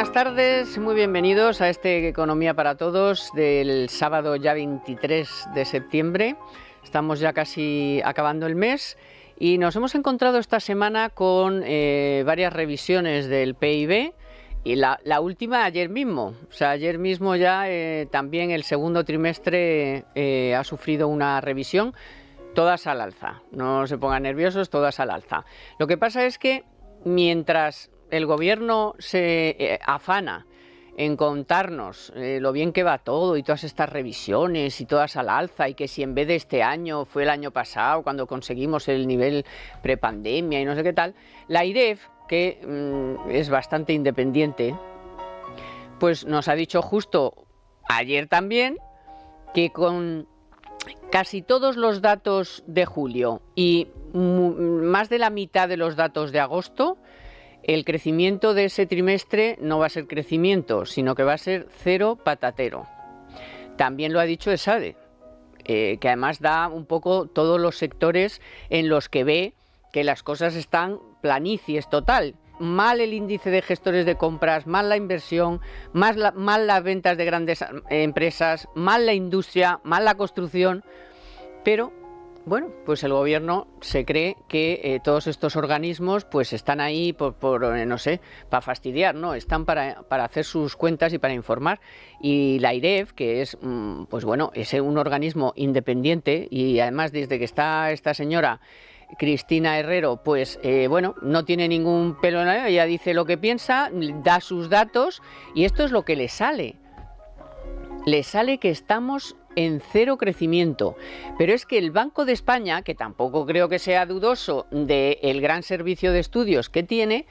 buenas tardes, muy bienvenidos a este Economía para Todos del sábado ya 23 de septiembre. Estamos ya casi acabando el mes y nos hemos encontrado esta semana con varias revisiones del PIB y la última ayer mismo. O sea, ayer mismo ya también el segundo trimestre ha sufrido una revisión, todas al alza. No se pongan nerviosos, todas al alza. Lo que pasa es que mientras el gobierno se afana en contarnos lo bien que va todo y todas estas revisiones y todas al alza, y que si en vez de este año fue el año pasado cuando conseguimos el nivel prepandemia y no sé qué tal, la IREF, que es bastante independiente, pues nos ha dicho justo ayer también que con casi todos los datos de julio y más de la mitad de los datos de agosto, el crecimiento de ese trimestre no va a ser crecimiento, sino que va a ser cero patatero. También lo ha dicho ESADE, que además da un poco todos los sectores en los que ve que las cosas están planicies total. Mal el índice de gestores de compras, mal la inversión, mal las ventas de grandes empresas, mal la industria, mal la construcción, pero bueno, pues el gobierno se cree que todos estos organismos pues están ahí no sé, para fastidiar, ¿no? Están para hacer sus cuentas y para informar. Y la IREF, que es, pues bueno, es un organismo independiente, y además desde que está esta señora Cristina Herrero, pues bueno, no tiene ningún pelo en la lengua, ella dice lo que piensa, da sus datos, y esto es lo que le sale. Le sale que estamos en cero crecimiento, pero es que el Banco de España, que tampoco creo que sea dudoso del gran servicio de estudios que tiene,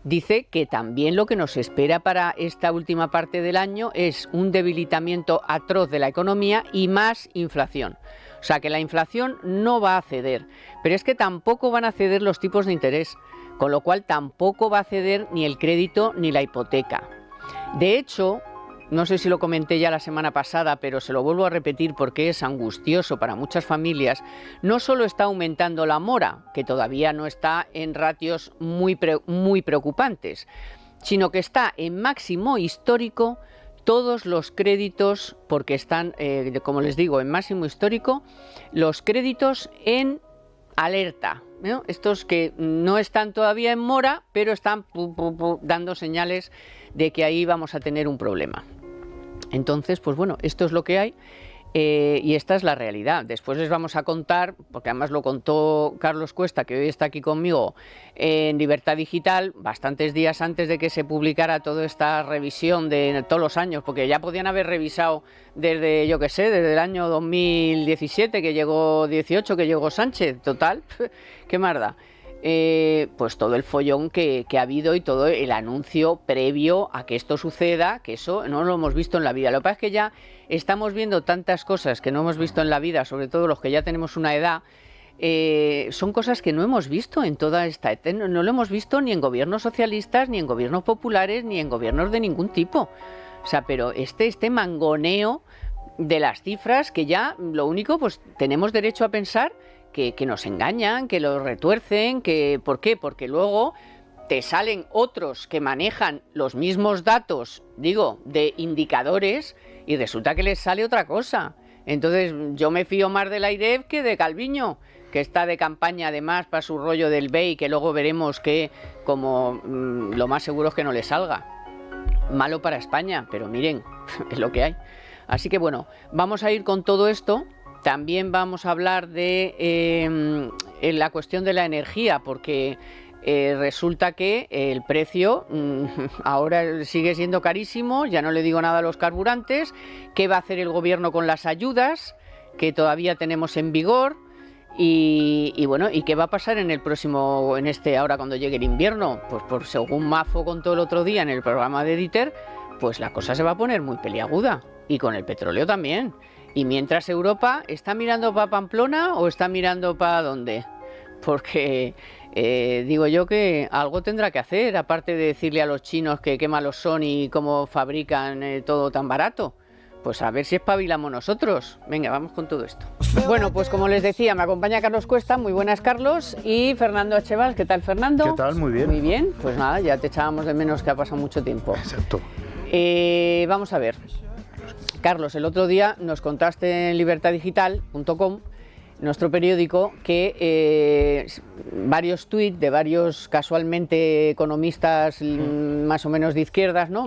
dice que también lo que nos espera para esta última parte del año es un debilitamiento atroz de la economía y más inflación. O sea, que la inflación no va a ceder, pero es que tampoco van a ceder los tipos de interés, con lo cual tampoco va a ceder ni el crédito ni la hipoteca. De hecho, no sé si lo comenté ya la semana pasada, pero se lo vuelvo a repetir porque es angustioso para muchas familias. No solo está aumentando la mora, que todavía no está en ratios muy preocupantes, sino que está en máximo histórico todos los créditos, porque están, como les digo, en máximo histórico, los créditos en alerta, ¿no? Estos que no están todavía en mora, pero están dando señales de que ahí vamos a tener un problema. Entonces, pues bueno, esto es lo que hay y esta es la realidad. Después les vamos a contar, porque además lo contó Carlos Cuesta, que hoy está aquí conmigo en Libertad Digital, bastantes días antes de que se publicara toda esta revisión de todos los años, porque ya podían haber revisado desde, yo qué sé, desde el año 2017, que llegó 18, que llegó Sánchez, total, qué más da. Pues todo el follón que ha habido y todo el anuncio previo a que esto suceda, que eso no lo hemos visto en la vida. Lo que pasa es que ya estamos viendo tantas cosas que no hemos visto en la vida, sobre todo los que ya tenemos una edad. Son cosas que no hemos visto en toda esta etapa, no lo hemos visto ni en gobiernos socialistas, ni en gobiernos populares, ni en gobiernos de ningún tipo. O sea, pero este mangoneo de las cifras, que ya lo único, pues tenemos derecho a pensar que nos engañan, que lo retuercen, que ¿por qué? Porque luego te salen otros que manejan los mismos datos, digo, de indicadores, y resulta que les sale otra cosa. Entonces yo me fío más de la IREF que de Calviño, que está de campaña además para su rollo del BEI, que luego veremos que como lo más seguro es que no le salga. Malo para España, pero miren, es lo que hay. Así que bueno, vamos a ir con todo esto. También vamos a hablar de la cuestión de la energía, porque resulta que el precio ahora sigue siendo carísimo, ya no le digo nada a los carburantes. ¿Qué va a hacer el gobierno con las ayudas que todavía tenemos en vigor? Y bueno, ¿y qué va a pasar en el próximo, ahora cuando llegue el invierno? Pues por según Mafo contó el otro día en el programa de Dieter, pues la cosa se va a poner muy peliaguda, y con el petróleo también. Y mientras Europa está mirando para Pamplona o está mirando para dónde, porque digo yo que algo tendrá que hacer, aparte de decirle a los chinos que qué malos son y cómo fabrican todo tan barato, pues a ver si espabilamos nosotros. Venga, vamos con todo esto. Bueno, pues como les decía, me acompaña Carlos Cuesta, muy buenas Carlos, y Fernando Achevals. ¿Qué tal, Fernando? ¿Qué tal? Muy bien. Muy bien, pues nada, ya te echábamos de menos, que ha pasado mucho tiempo. Exacto. Vamos a ver, Carlos, el otro día nos contaste en libertaddigital.com, nuestro periódico, que varios tuits de varios casualmente economistas más o menos de izquierdas, ¿no?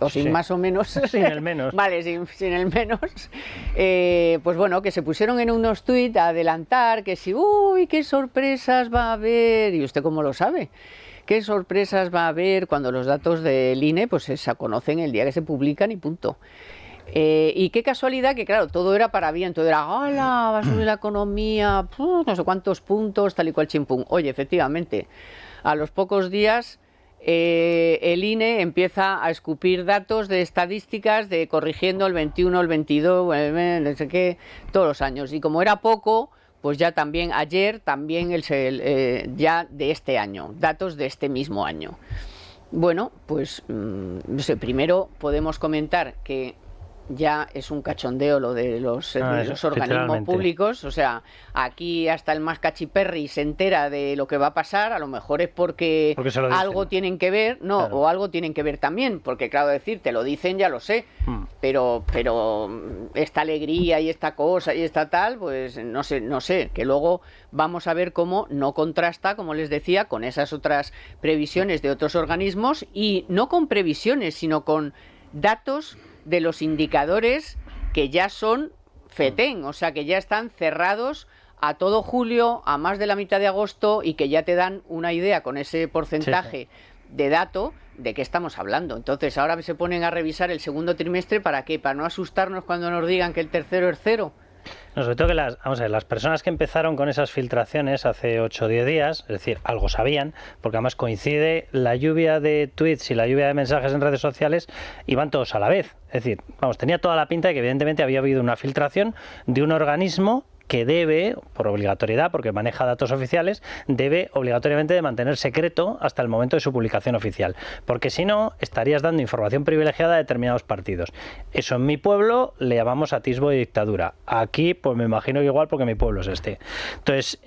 O sin más o menos. Sin el menos. Vale, sin el menos. Pues bueno, que se pusieron en unos tuits a adelantar que si, uy, qué sorpresas va a haber. ¿Y usted cómo lo sabe? ¿Qué sorpresas va a haber cuando los datos del INE pues se conocen el día que se publican y punto? Y qué casualidad que, claro, todo era para bien, todo era, ¡hala! Va a subir la economía, no sé cuántos puntos, tal y cual chimpum. Oye, efectivamente, a los pocos días el INE empieza a escupir datos de estadísticas de corrigiendo el 21, el 22, no sé qué, todos los años. Y como era poco, pues ya también ayer, también ya de este año, datos de este mismo año. Bueno, pues no sé, primero podemos comentar que ya es un cachondeo lo de los organismos públicos, o sea, aquí hasta el más cachiperri se entera de lo que va a pasar, a lo mejor es porque algo tienen que ver, no, claro. O algo tienen que ver también, porque claro, decir, te lo dicen, ya lo sé, pero esta alegría y esta cosa y esta tal, pues no sé, que luego vamos a ver cómo no contrasta, como les decía, con esas otras previsiones de otros organismos, y no con previsiones, sino con datos de los indicadores que ya son FETEN, o sea que ya están cerrados a todo julio, a más de la mitad de agosto, y que ya te dan una idea con ese porcentaje de dato de qué estamos hablando. Entonces ahora se ponen a revisar el segundo trimestre, ¿para qué? Para no asustarnos cuando nos digan que el tercero es cero. No, sobre todo que las personas que empezaron con esas filtraciones hace 8 o 10 días, es decir, algo sabían, porque además coincide la lluvia de tweets y la lluvia de mensajes en redes sociales, y van todos a la vez. Es decir, tenía toda la pinta de que evidentemente había habido una filtración de un organismo que debe, por obligatoriedad, porque maneja datos oficiales, debe obligatoriamente de mantener secreto hasta el momento de su publicación oficial, porque si no, estarías dando información privilegiada a determinados partidos. Eso en mi pueblo le llamamos atisbo de dictadura. Aquí, pues me imagino que igual, porque mi pueblo es este. Entonces,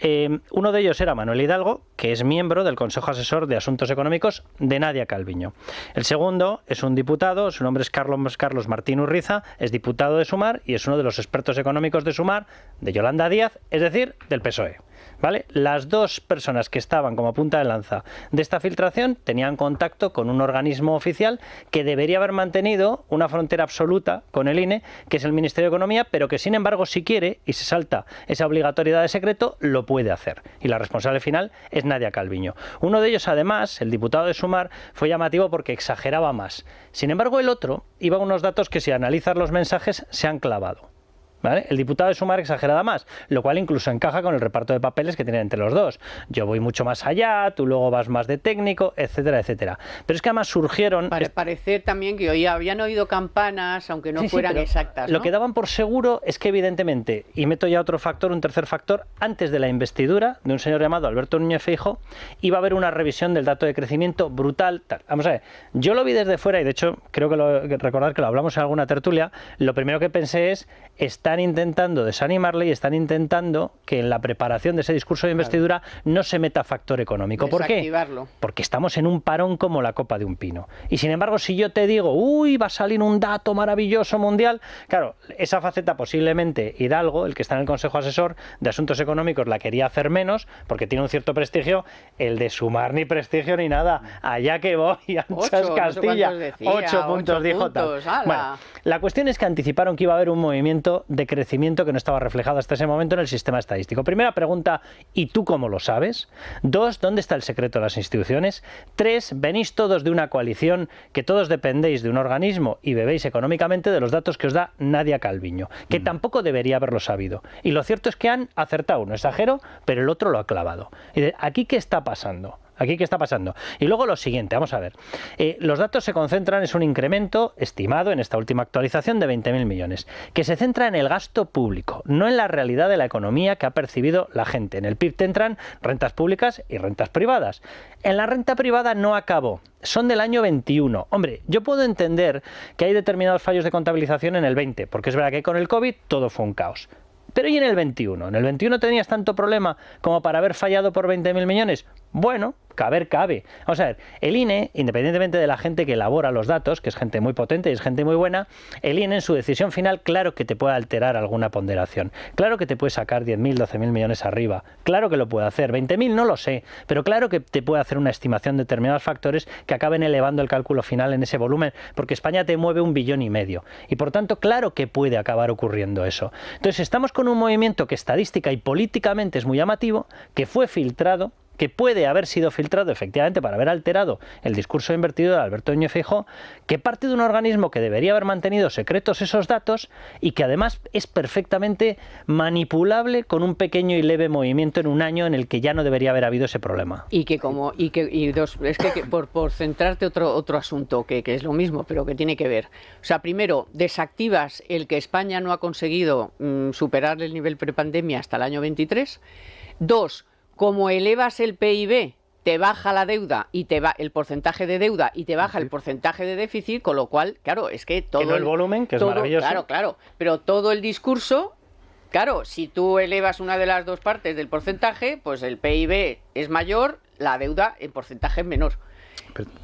uno de ellos era Manuel Hidalgo, que es miembro del Consejo Asesor de Asuntos Económicos de Nadia Calviño. El segundo es un diputado, su nombre es Carlos Martín Urriza, es diputado de Sumar y es uno de los expertos económicos de Sumar, de Yolanda Díaz, es decir, del PSOE. ¿Vale? Las dos personas que estaban como punta de lanza de esta filtración tenían contacto con un organismo oficial que debería haber mantenido una frontera absoluta con el INE, que es el Ministerio de Economía, pero que sin embargo, si quiere y se salta esa obligatoriedad de secreto, lo puede hacer. Y la responsable final es Nadia Calviño. Uno de ellos, además, el diputado de Sumar, fue llamativo porque exageraba más. Sin embargo, el otro iba a unos datos que, si analizas los mensajes, se han clavado. ¿Vale? El diputado de Sumar exageraba más, lo cual incluso encaja con el reparto de papeles que tienen entre los dos. Yo voy mucho más allá, tú luego vas más de técnico, etcétera, etcétera. Pero es que además surgieron... Para parecer también que habían oído campanas, aunque no fueran exactas, ¿no? Lo que daban por seguro es que evidentemente, y meto ya otro factor, un tercer factor, antes de la investidura de un señor llamado Alberto Núñez Feijóo, iba a haber una revisión del dato de crecimiento brutal, tal. Vamos a ver, yo lo vi desde fuera y de hecho creo que recordar que lo hablamos en alguna tertulia. Lo primero que pensé es, están intentando desanimarle y están intentando que en la preparación de ese discurso de investidura no se meta factor económico. ¿Por qué? Porque estamos en un parón como la copa de un pino. Y sin embargo, si yo te digo, uy, va a salir un dato maravilloso mundial, claro, esa faceta posiblemente Hidalgo, el que está en el Consejo Asesor de Asuntos Económicos, la quería hacer menos porque tiene un cierto prestigio. El de Sumar ni prestigio ni nada. Allá que voy, anchas Castilla. 8 puntos dijo tal. Bueno, la cuestión es que anticiparon que iba a haber un movimiento de crecimiento que no estaba reflejado hasta ese momento en el sistema estadístico. Primera pregunta, ¿y tú cómo lo sabes? 2, ¿dónde está el secreto de las instituciones? 3, venís todos de una coalición que todos dependéis de un organismo y bebéis económicamente de los datos que os da Nadia Calviño, que tampoco debería haberlo sabido. Y lo cierto es que han acertado, no exagero, pero el otro lo ha clavado. ¿Aquí qué está pasando? ¿Aquí qué está pasando? Y luego lo siguiente, vamos a ver. Los datos se concentran, es un incremento estimado en esta última actualización de 20.000 millones, que se centra en el gasto público, no en la realidad de la economía que ha percibido la gente. En el PIB te entran rentas públicas y rentas privadas. En la renta privada no acabó. Son del año 21. Hombre, yo puedo entender que hay determinados fallos de contabilización en el 20, porque es verdad que con el COVID todo fue un caos. Pero ¿y en el 21? ¿En el 21 tenías tanto problema como para haber fallado por 20.000 millones? Bueno, cabe. Vamos a ver, el INE, independientemente de la gente que elabora los datos, que es gente muy potente y es gente muy buena, el INE en su decisión final, claro que te puede alterar alguna ponderación. Claro que te puede sacar 10.000, 12.000 millones arriba. Claro que lo puede hacer. 20.000 no lo sé, pero claro que te puede hacer una estimación de determinados factores que acaben elevando el cálculo final en ese volumen, porque España te mueve 1,5 billones. Y por tanto, claro que puede acabar ocurriendo eso. Entonces, estamos con un movimiento que estadística y políticamente es muy llamativo, que fue filtrado, que puede haber sido filtrado efectivamente para haber alterado el discurso invertido de Alberto Núñez Feijóo, que parte de un organismo que debería haber mantenido secretos esos datos y que además es perfectamente manipulable con un pequeño y leve movimiento en un año en el que ya no debería haber habido ese problema. Por centrarte otro asunto que es lo mismo, pero que tiene que ver. O sea, primero, desactivas el que España no ha conseguido superar el nivel prepandemia hasta el año 23. 2, como elevas el PIB, te baja la deuda y te va el porcentaje de deuda y te baja el porcentaje de déficit, con lo cual, claro, es que todo... Que no el volumen, que es maravilloso. Claro, pero todo el discurso, claro, si tú elevas una de las dos partes del porcentaje, pues el PIB es mayor, la deuda en porcentaje es menor.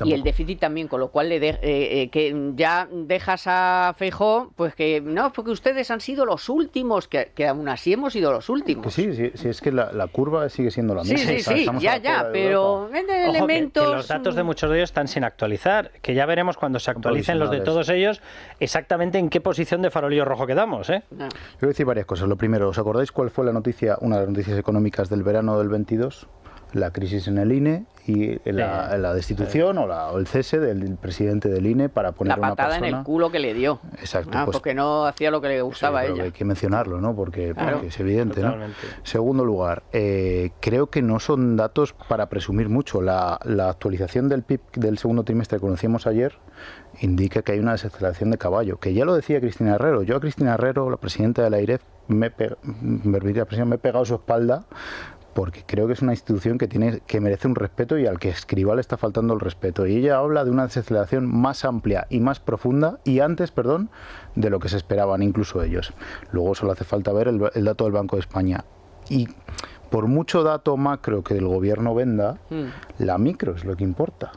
Y el déficit también, con lo cual que ya dejas a Feijóo, pues que no, porque ustedes han sido los últimos, que aún así hemos sido los últimos. Que sí, es que la curva sigue siendo la misma. Sí, ya, pero elementos... que los datos de muchos de ellos están sin actualizar, que ya veremos cuando se actualicen los de todos ellos exactamente en qué posición de farolillo rojo quedamos, ¿eh? No. Quiero decir varias cosas. Lo primero, ¿os acordáis cuál fue una de las noticias económicas del verano del 22? La crisis en el INE y la destitución o el cese del presidente del INE para poner una persona... La patada en el culo que le dio. Exacto. Porque no hacía lo que le gustaba a ella. Hay que mencionarlo, ¿no? Porque es evidente, totalmente. ¿no? Segundo lugar, creo que no son datos para presumir mucho. La actualización del PIB del segundo trimestre que conocíamos ayer indica que hay una desaceleración de caballo, que ya lo decía Cristina Herrero. Yo a Cristina Herrero, la presidenta de la AIREF, me he pegado su espalda, porque creo que es una institución que merece un respeto y al que Escrivá le está faltando el respeto. Y ella habla de una desaceleración más amplia y más profunda, y antes, de lo que se esperaban incluso ellos. Luego solo hace falta ver el dato del Banco de España. Y por mucho dato macro que el gobierno venda, la micro es lo que importa.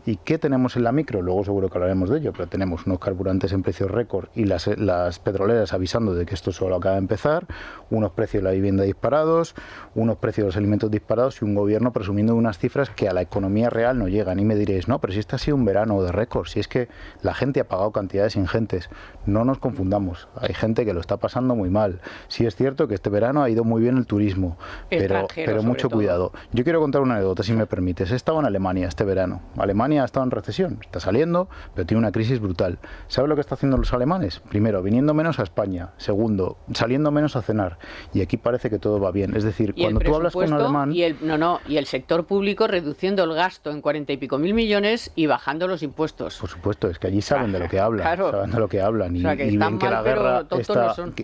¿Y qué tenemos en la micro? Luego seguro que hablaremos de ello, pero tenemos unos carburantes en precios récord y las petroleras avisando de que esto solo acaba de empezar, unos precios de la vivienda disparados, unos precios de los alimentos disparados y un gobierno presumiendo de unas cifras que a la economía real no llegan. Y me diréis, no, pero si este ha sido un verano de récord, si es que la gente ha pagado cantidades ingentes. No nos confundamos, hay gente que lo está pasando muy mal. Sí es cierto que este verano ha ido muy bien el turismo, pero mucho cuidado. Yo quiero contar una anécdota, si me permites. He estado en Alemania este verano. Alemania ha estado en recesión, está saliendo, pero tiene una crisis brutal. ¿Sabe lo que están haciendo los alemanes? Primero, viniendo menos a España. Segundo, saliendo menos a cenar. Y aquí parece que todo va bien. Es decir, cuando tú hablas con un alemán... Y el sector público reduciendo el gasto en 40 y pico mil millones y bajando los impuestos. Por supuesto, es que allí saben de lo que hablan. Claro. Saben de lo que hablan. Y, o sea, que y ven que la guerra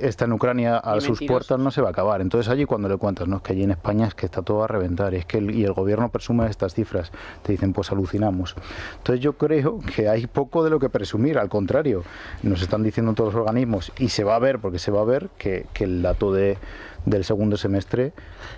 está en Ucrania a sus puertas, no se va a acabar. Entonces allí cuando le cuentas, no, es que allí en España es que está todo a reventar. Y es que el gobierno presume estas cifras. Te dicen, pues alucinamos. Entonces yo creo que hay poco de lo que presumir, al contrario, nos están diciendo todos los organismos y se va a ver, porque se va a ver que el dato del segundo semestre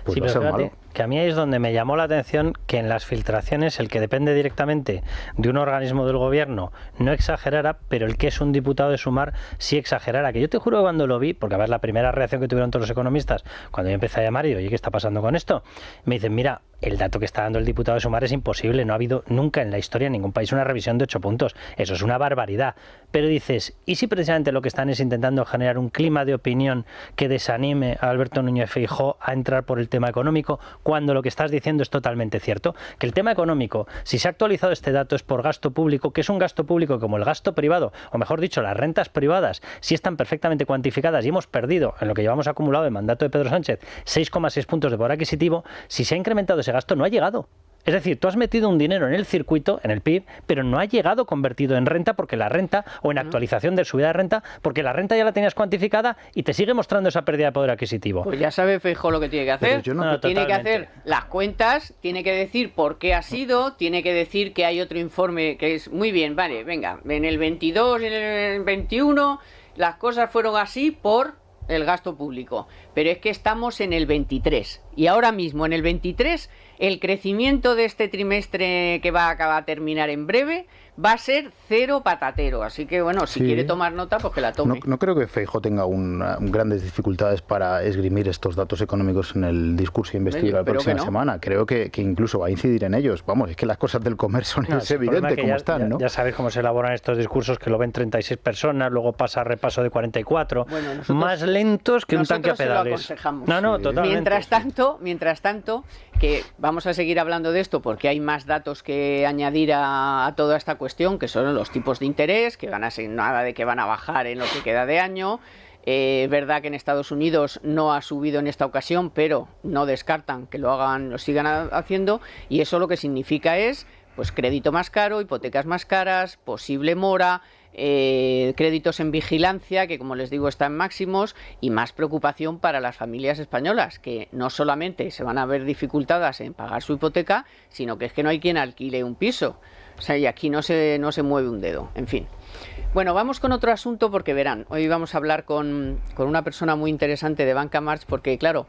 pues sí, va a ser malo. Que a mí es donde me llamó la atención que en las filtraciones el que depende directamente de un organismo del gobierno no exagerara, pero el que es un diputado de Sumar sí exagerara. Que yo te juro que cuando lo vi, porque a ver, la primera reacción que tuvieron todos los economistas, cuando yo empecé a llamar y digo, oye, ¿qué está pasando con esto? Me dicen, mira, el dato que está dando el diputado de Sumar es imposible, no ha habido nunca en la historia en ningún país una revisión de 8 puntos. Eso es una barbaridad. Pero dices, ¿y si precisamente lo que están es intentando generar un clima de opinión que desanime a Alberto Núñez Feijóo a entrar por el tema económico, cuando lo que estás diciendo es totalmente cierto? Que el tema económico, si se ha actualizado este dato, es por gasto público, que es un gasto público como el gasto privado, o mejor dicho, las rentas privadas, sí están perfectamente cuantificadas y hemos perdido, en lo que llevamos acumulado de mandato de Pedro Sánchez, 6,6 puntos de poder adquisitivo. Si se ha incrementado ese gasto, no ha llegado. Es decir, tú has metido un dinero en el circuito, en el PIB, pero no ha llegado convertido en renta porque la renta, o en actualización de subida de renta, porque la renta ya la tenías cuantificada y te sigue mostrando esa pérdida de poder adquisitivo. Pues ya sabe Feijóo lo que tiene que hacer. Tiene que hacer las cuentas, tiene que decir por qué ha sido, tiene que decir que hay otro informe que es muy bien, vale, venga, en el 22, en el 21, las cosas fueron así por el gasto público, pero es que estamos en el 23 y ahora mismo en el 23 el crecimiento de este trimestre que va a acabar a terminar en breve va a ser cero patatero, así que bueno, si quiere tomar nota, pues que la tome. No creo que Feijóo tenga grandes dificultades para esgrimir estos datos económicos en el discurso de investidura la próxima semana. Creo que incluso va a incidir en ellos. Vamos, es que las cosas del comercio es evidente cómo están, ¿no? Ya sabéis cómo se elaboran estos discursos, que lo ven 36 personas, luego pasa a repaso de 44, más lentos que un tanque a pedales. No, totalmente. Mientras tanto, que vamos a seguir hablando de esto porque hay más datos que añadir a toda esta cuestión, que son los tipos de interés, que van a ser nada de que van a bajar en lo que queda de año. Es verdad que en Estados Unidos no ha subido en esta ocasión, pero no descartan que lo sigan haciendo, y eso lo que significa es pues crédito más caro, hipotecas más caras, posible mora, créditos en vigilancia, que como les digo están máximos, y más preocupación para las familias españolas, que no solamente se van a ver dificultadas en pagar su hipoteca, sino que es que no hay quien alquile un piso. O sea, y aquí no se mueve un dedo, en fin. Bueno, vamos con otro asunto porque verán, hoy vamos a hablar con una persona muy interesante de Banca March, porque claro,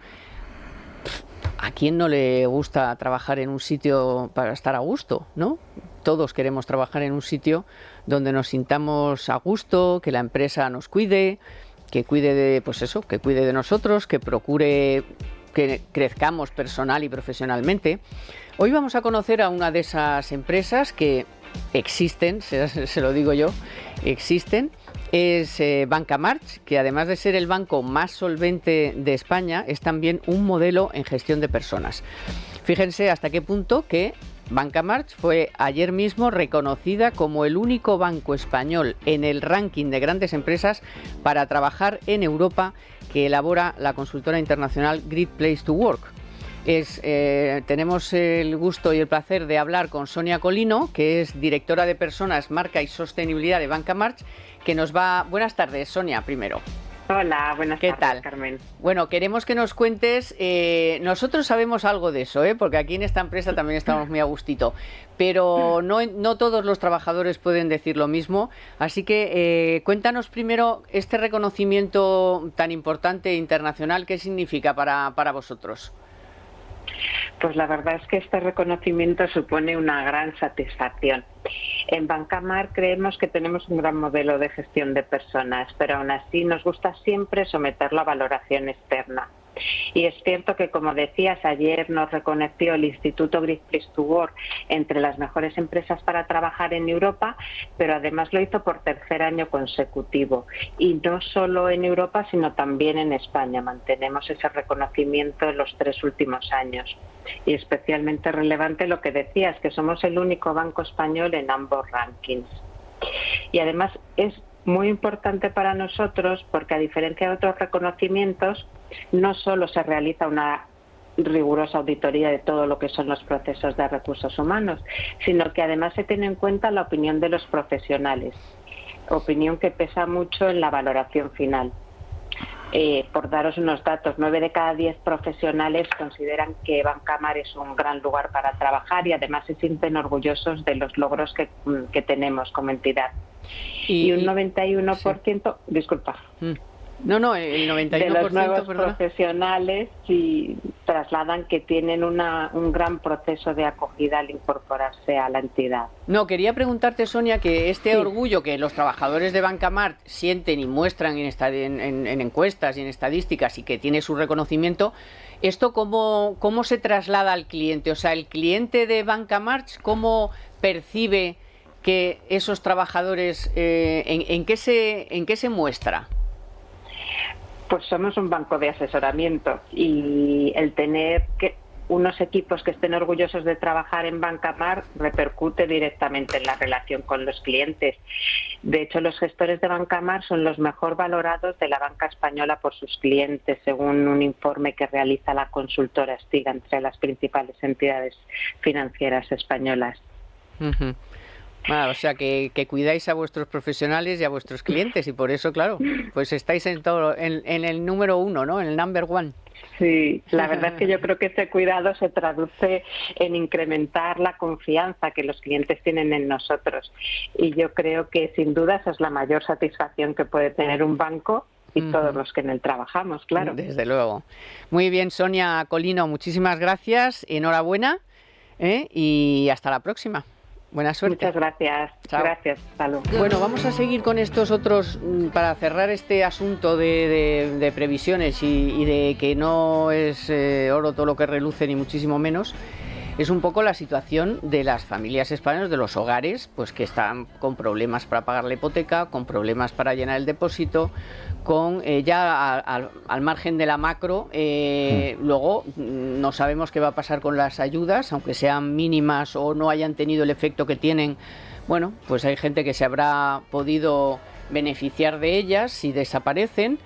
¿a quién no le gusta trabajar en un sitio para estar a gusto, no? Todos queremos trabajar en un sitio donde nos sintamos a gusto, que la empresa nos cuide, que cuide de, pues eso, que cuide de nosotros, que procure que crezcamos personal y profesionalmente. Hoy vamos a conocer a una de esas empresas que existen, se lo digo yo, existen. Es Banca March, que además de ser el banco más solvente de España, es también un modelo en gestión de personas. Fíjense hasta qué punto que Banca March fue ayer mismo reconocida como el único banco español en el ranking de grandes empresas para trabajar en Europa que elabora la consultora internacional Great Place to Work. Tenemos el gusto y el placer de hablar con Sonia Colino, que es directora de Personas, Marca y Sostenibilidad de Banca March, que nos va... Buenas tardes, Sonia, primero. Hola, buenas tardes, tal? Carmen. Bueno, queremos que nos cuentes, nosotros sabemos algo de eso, porque aquí en esta empresa también estamos muy a gustito, pero no todos los trabajadores pueden decir lo mismo, así que cuéntanos primero este reconocimiento tan importante internacional, ¿qué significa para vosotros? Pues la verdad es que este reconocimiento supone una gran satisfacción. En Banca March creemos que tenemos un gran modelo de gestión de personas, pero aún así nos gusta siempre someterlo a valoración externa. Y es cierto que, como decías, ayer nos reconoció el Instituto Great Place to Work entre las mejores empresas para trabajar en Europa, pero además lo hizo por tercer año consecutivo. Y no solo en Europa, sino también en España. Mantenemos ese reconocimiento en los 3 últimos años. Y especialmente relevante lo que decías, que somos el único banco español en ambos rankings. Y además es muy importante para nosotros porque, a diferencia de otros reconocimientos, no solo se realiza una rigurosa auditoría de todo lo que son los procesos de recursos humanos, sino que además se tiene en cuenta la opinión de los profesionales, opinión que pesa mucho en la valoración final. Por daros unos datos, 9 de cada 10 profesionales consideran que Banca March es un gran lugar para trabajar y además se sienten orgullosos de los logros que tenemos como entidad. Y un 91%, sí. Disculpa. No, el 91% de los nuevos profesionales sí trasladan que tienen un gran proceso de acogida al incorporarse a la entidad. No, quería preguntarte, Sonia, que este orgullo que los trabajadores de Banca March sienten y muestran en encuestas y en estadísticas y que tiene su reconocimiento, ¿esto cómo se traslada al cliente? O sea, el cliente de Banca March, ¿cómo percibe que esos trabajadores, en qué se muestra? Pues somos un banco de asesoramiento y el tener unos equipos que estén orgullosos de trabajar en Bancamar repercute directamente en la relación con los clientes. De hecho, los gestores de Bancamar son los mejor valorados de la banca española por sus clientes, según un informe que realiza la consultora Stiga entre las principales entidades financieras españolas. Uh-huh. Bueno, o sea que cuidáis a vuestros profesionales y a vuestros clientes y por eso, claro, pues estáis en el número 1, ¿no? En el number 1. Sí, la verdad es que yo creo que ese cuidado se traduce en incrementar la confianza que los clientes tienen en nosotros. Y yo creo que sin duda esa es la mayor satisfacción que puede tener un banco y todos los que en él trabajamos, claro. Desde luego. Muy bien, Sonia Colino, muchísimas gracias, enhorabuena, y hasta la próxima. Buena suerte. Muchas gracias. Chao. Gracias, salud. Bueno, vamos a seguir con estos otros, para cerrar este asunto de previsiones y de que no es oro todo lo que reluce, ni muchísimo menos. Es un poco la situación de las familias españolas, de los hogares, pues que están con problemas para pagar la hipoteca, con problemas para llenar el depósito, con ya al margen de la macro. Luego no sabemos qué va a pasar con las ayudas, aunque sean mínimas o no hayan tenido el efecto que tienen. Bueno, pues hay gente que se habrá podido beneficiar de ellas si desaparecen.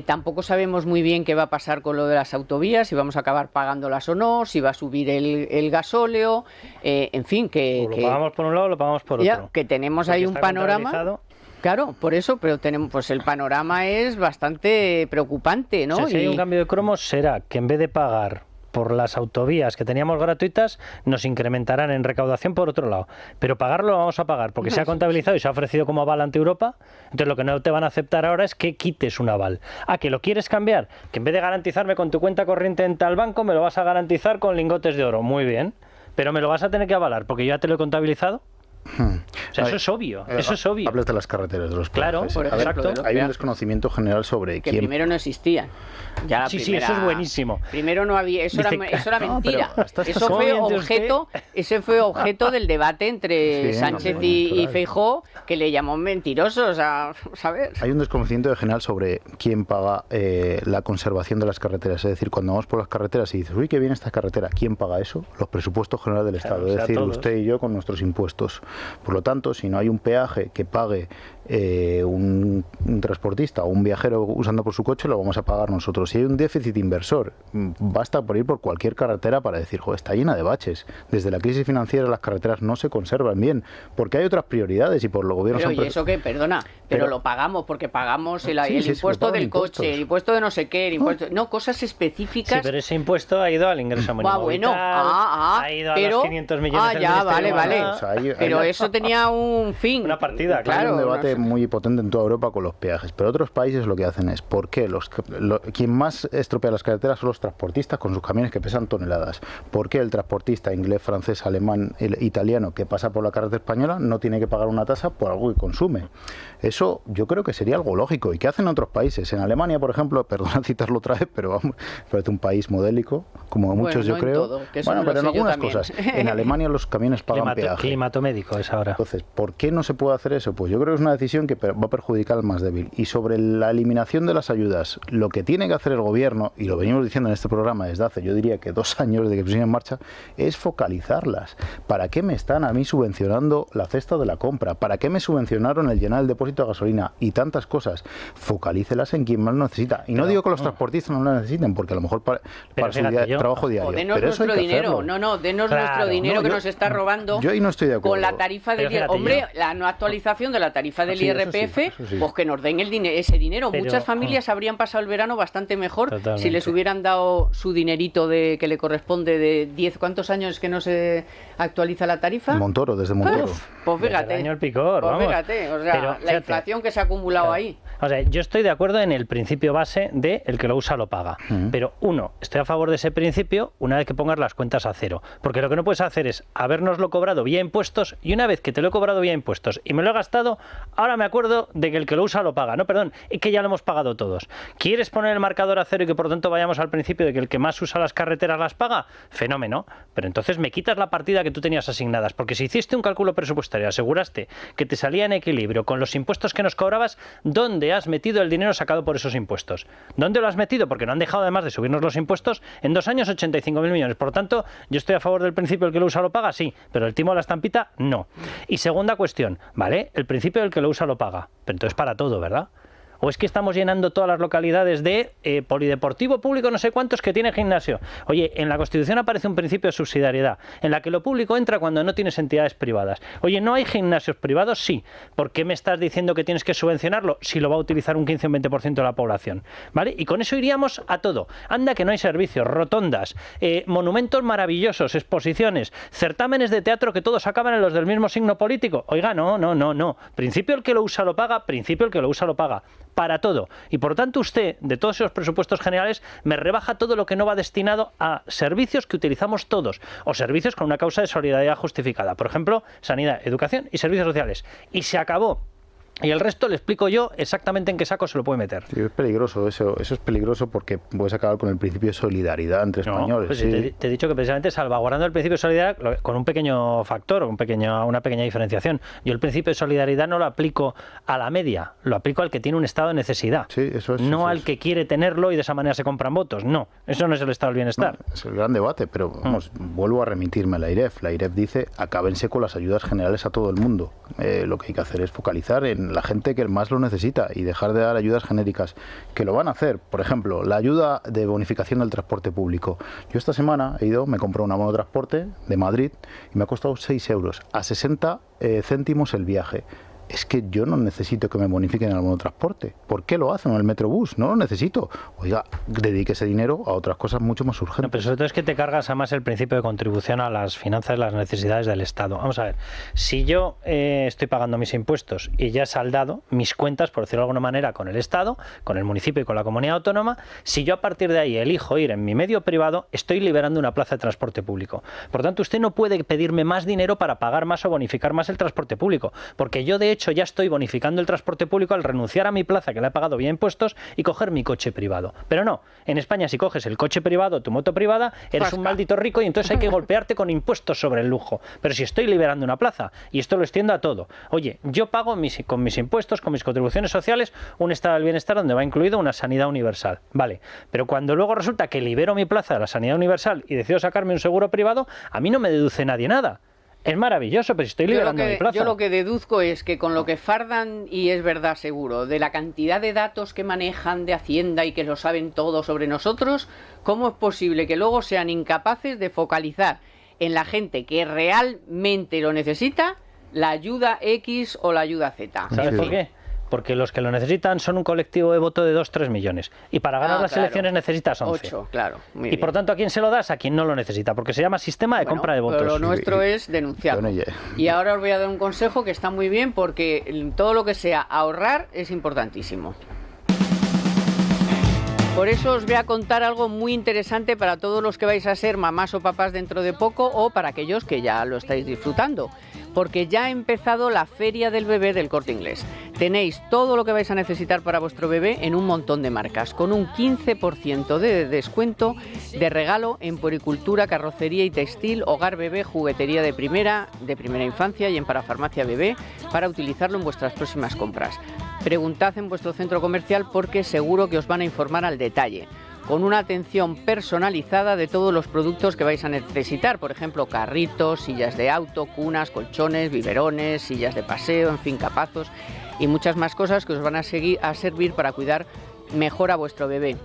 Tampoco sabemos muy bien qué va a pasar con lo de las autovías, si vamos a acabar pagándolas o no, si va a subir el gasóleo, en fin, que... O lo pagamos por un lado o lo pagamos por ya, otro. que tenemos ahí un panorama... Claro, por eso, pero tenemos, pues el panorama es bastante preocupante, ¿no? O sea, si hay un cambio de cromos será que en vez de pagar por las autovías que teníamos gratuitas, nos incrementarán en recaudación por otro lado. Pero pagarlo lo vamos a pagar, porque se ha contabilizado y se ha ofrecido como aval ante Europa. Entonces lo que no te van a aceptar ahora es que quites un aval. Ah, ¿que lo quieres cambiar? Que en vez de garantizarme con tu cuenta corriente en tal banco, me lo vas a garantizar con lingotes de oro. Muy bien. Pero me lo vas a tener que avalar, porque yo ya te lo he contabilizado. O sea, eso es obvio, eso es obvio. Hablas de las carreteras, de los peajes. Claro, por ejemplo. Hay un desconocimiento general sobre que quién... primero no existían. Ya la sí, primera... sí, eso es buenísimo. Primero no había, eso era mentira. No, Ese fue objeto del debate entre Sánchez y Feijóo, que le llamó mentirosos a saber. Hay un desconocimiento general sobre quién paga la conservación de las carreteras. Es decir, cuando vamos por las carreteras y dices, uy, qué bien esta carretera, ¿quién paga eso? Los presupuestos generales del Estado. Es decir, todos. Usted y yo con nuestros impuestos. Por lo tanto, si no hay un peaje que pague un transportista o un viajero usando por su coche, lo vamos a pagar nosotros. Si hay un déficit inversor, basta por ir por cualquier carretera para decir, joder, está llena de baches. Desde la crisis financiera las carreteras no se conservan bien, porque hay otras prioridades y por los gobiernos... Pero ¿y eso qué? Perdona, pero lo pagamos porque pagamos el impuesto del coche, el impuesto de no sé qué, el impuesto... No, cosas específicas... Sí, pero ese impuesto ha ido al ingreso mínimo vital, ha ido a los 500 millones del Ministerio. Vale. O sea, pero eso tenía un fin. Una partida, claro. Hay un debate muy potente en toda Europa con los peajes, pero otros países lo que hacen es, ¿por qué? Quien más estropea las carreteras son los transportistas con sus camiones que pesan toneladas. ¿Por qué el transportista inglés, francés, alemán, italiano que pasa por la carretera española no tiene que pagar una tasa por algo que consume? Eso yo creo que sería algo lógico. ¿Y qué hacen otros países? En Alemania, por ejemplo, perdona citarlo otra vez, pero vamos, parece un país modélico, como muchos yo creo. Todo, bueno, pero en algunas cosas. En Alemania los camiones pagan peaje. Climato-médico es ahora. Entonces, ¿por qué no se puede hacer eso? Pues yo creo que es una decisión que va a perjudicar al más débil. Y sobre la eliminación de las ayudas, lo que tiene que hacer el gobierno, y lo venimos diciendo en este programa desde hace, yo diría que 2 años desde que se pusieron en marcha, es focalizarlas. ¿Para qué me están a mí subvencionando la cesta de la compra? ¿Para qué me subvencionaron el llenar el depósito de gasolina? Y tantas cosas. Focalícelas en quien más lo necesita. Y no digo que los transportistas no lo necesiten, porque a lo mejor para su trabajo diario. O denos pero nuestro dinero. Denos nuestro dinero que nos está robando. Yo ahí no estoy de acuerdo. Con la tarifa del IRPF. Hombre, la no actualización de la tarifa del IRPF, pues que nos den ese dinero. Muchas familias habrían pasado el verano bastante mejor si les hubieran dado su dinerito que le corresponde de 10. ¿Cuántos años que no se actualiza la tarifa? Desde Montoro. Pues fíjate. Desde el año el picor, vamos. Fíjate, o sea, la inflación que se ha acumulado ahí. O sea, yo estoy de acuerdo en el principio base de el que lo usa lo paga. Pero estoy a favor de ese principio una vez que pongas las cuentas a cero. Porque lo que no puedes hacer es habernoslo cobrado vía impuestos y una vez que te lo he cobrado vía impuestos y me lo he gastado, ahora me acuerdo de que el que lo usa lo paga. No, perdón, es que ya lo hemos pagado todos. ¿Quieres poner el marcador a cero y que por tanto vayamos al principio de que el que más usa las carreteras las paga? Fenómeno. Pero entonces me quitas la partida que tú tenías asignadas. Porque si hiciste un cálculo presupuestario, aseguraste que te salía en equilibrio con los impuestos que nos cobrabas, ¿dónde dónde has metido el dinero sacado por esos impuestos. ¿Dónde lo has metido? Porque no han dejado, además de subirnos los impuestos, en 2 años 85.000 millones. Por lo tanto, yo estoy a favor del principio del que lo usa lo paga, sí, pero el timo a la estampita, no. Y segunda cuestión, ¿vale? El principio del que lo usa lo paga, pero entonces para todo, ¿verdad? ¿O es que estamos llenando todas las localidades de polideportivo público no sé cuántos que tiene gimnasio? Oye, en la Constitución aparece un principio de subsidiariedad, en la que lo público entra cuando no tienes entidades privadas. Oye, ¿no hay gimnasios privados? Sí. ¿Por qué me estás diciendo que tienes que subvencionarlo si lo va a utilizar un 15 o un 20% de la población? ¿Vale? Y con eso iríamos a todo. Anda que no hay servicios, rotondas, monumentos maravillosos, exposiciones, certámenes de teatro que todos acaban en los del mismo signo político. Oiga, no. Principio el que lo usa lo paga, principio el que lo usa lo paga. Para todo. Y por tanto usted, de todos esos presupuestos generales, me rebaja todo lo que no va destinado a servicios que utilizamos todos, o servicios con una causa de solidaridad justificada. Por ejemplo, sanidad, educación y servicios sociales. Y se acabó. Y el resto le explico yo exactamente en qué saco se lo puede meter. Sí, es peligroso eso es peligroso porque puedes acabar con el principio de solidaridad entre españoles. Pues sí. te he dicho que precisamente salvaguardando el principio de solidaridad con un pequeño factor, una pequeña diferenciación. Yo el principio de solidaridad no lo aplico a la media, lo aplico al que tiene un estado de necesidad. Sí, eso es. No eso al que quiere tenerlo y de esa manera se compran votos. No, eso no es el estado del bienestar. No, es el gran debate, pero vamos, vuelvo a remitirme a la IREF. La IREF dice, acábense con las ayudas generales a todo el mundo. Lo que hay que hacer es focalizar en la gente que más lo necesita y dejar de dar ayudas genéricas, que lo van a hacer. Por ejemplo, la ayuda de bonificación del transporte público. Yo esta semana me compré una monotransporte de Madrid y me ha costado 6 euros, a 60 céntimos el viaje. Es que yo no necesito que me bonifiquen el monotransporte. ¿Por qué lo hacen en el Metrobús? No lo necesito. Oiga, dedique ese dinero a otras cosas mucho más urgentes. No, pero sobre todo es que te cargas además el principio de contribución a las finanzas y las necesidades del Estado. Vamos a ver, si yo estoy pagando mis impuestos y ya he saldado mis cuentas, por decirlo de alguna manera, con el Estado, con el municipio y con la comunidad autónoma, si yo a partir de ahí elijo ir en mi medio privado, estoy liberando una plaza de transporte público. Por tanto, usted no puede pedirme más dinero para pagar más o bonificar más el transporte público, porque yo de hecho ya estoy bonificando el transporte público al renunciar a mi plaza que le he pagado vía impuestos y coger mi coche privado. Pero no, en España si coges el coche privado, tu moto privada, eres un maldito rico y entonces hay que golpearte con impuestos sobre el lujo. Pero si estoy liberando una plaza, y esto lo extiendo a todo. Oye, yo pago con mis impuestos, con mis contribuciones sociales, un estado del bienestar donde va incluido una sanidad universal. Vale, pero cuando luego resulta que libero mi plaza de la sanidad universal y decido sacarme un seguro privado, a mí no me deduce nadie nada. Es maravilloso, pero si estoy liberando mi plaza. Yo lo que deduzco es que con lo que fardan, y es verdad seguro, de la cantidad de datos que manejan de Hacienda y que lo saben todo sobre nosotros, ¿cómo es posible que luego sean incapaces de focalizar en la gente que realmente lo necesita la ayuda X o la ayuda Z? ¿Sabes por qué? Porque los que lo necesitan son un colectivo de voto de 2-3 millones. Y para ganar las elecciones necesitas 11. 8, claro. Muy y bien. por tanto, ¿a quién se lo das? A quien no lo necesita, porque se llama sistema de compra de votos. Pero lo nuestro es denunciarlo. Y ahora os voy a dar un consejo que está muy bien, porque todo lo que sea ahorrar es importantísimo. Por eso os voy a contar algo muy interesante para todos los que vais a ser mamás o papás dentro de poco, o para aquellos que ya lo estáis disfrutando, porque ya ha empezado la Feria del Bebé del Corte Inglés. Tenéis todo lo que vais a necesitar para vuestro bebé en un montón de marcas, con un 15% de descuento de regalo en puericultura, carrocería y textil, hogar bebé, juguetería de primera infancia y en parafarmacia bebé, para utilizarlo en vuestras próximas compras. Preguntad en vuestro centro comercial porque seguro que os van a informar al detalle, con una atención personalizada de todos los productos que vais a necesitar, por ejemplo, carritos, sillas de auto, cunas, colchones, biberones, sillas de paseo, en fin, capazos y muchas más cosas que os van a servir para cuidar mejor a vuestro bebé.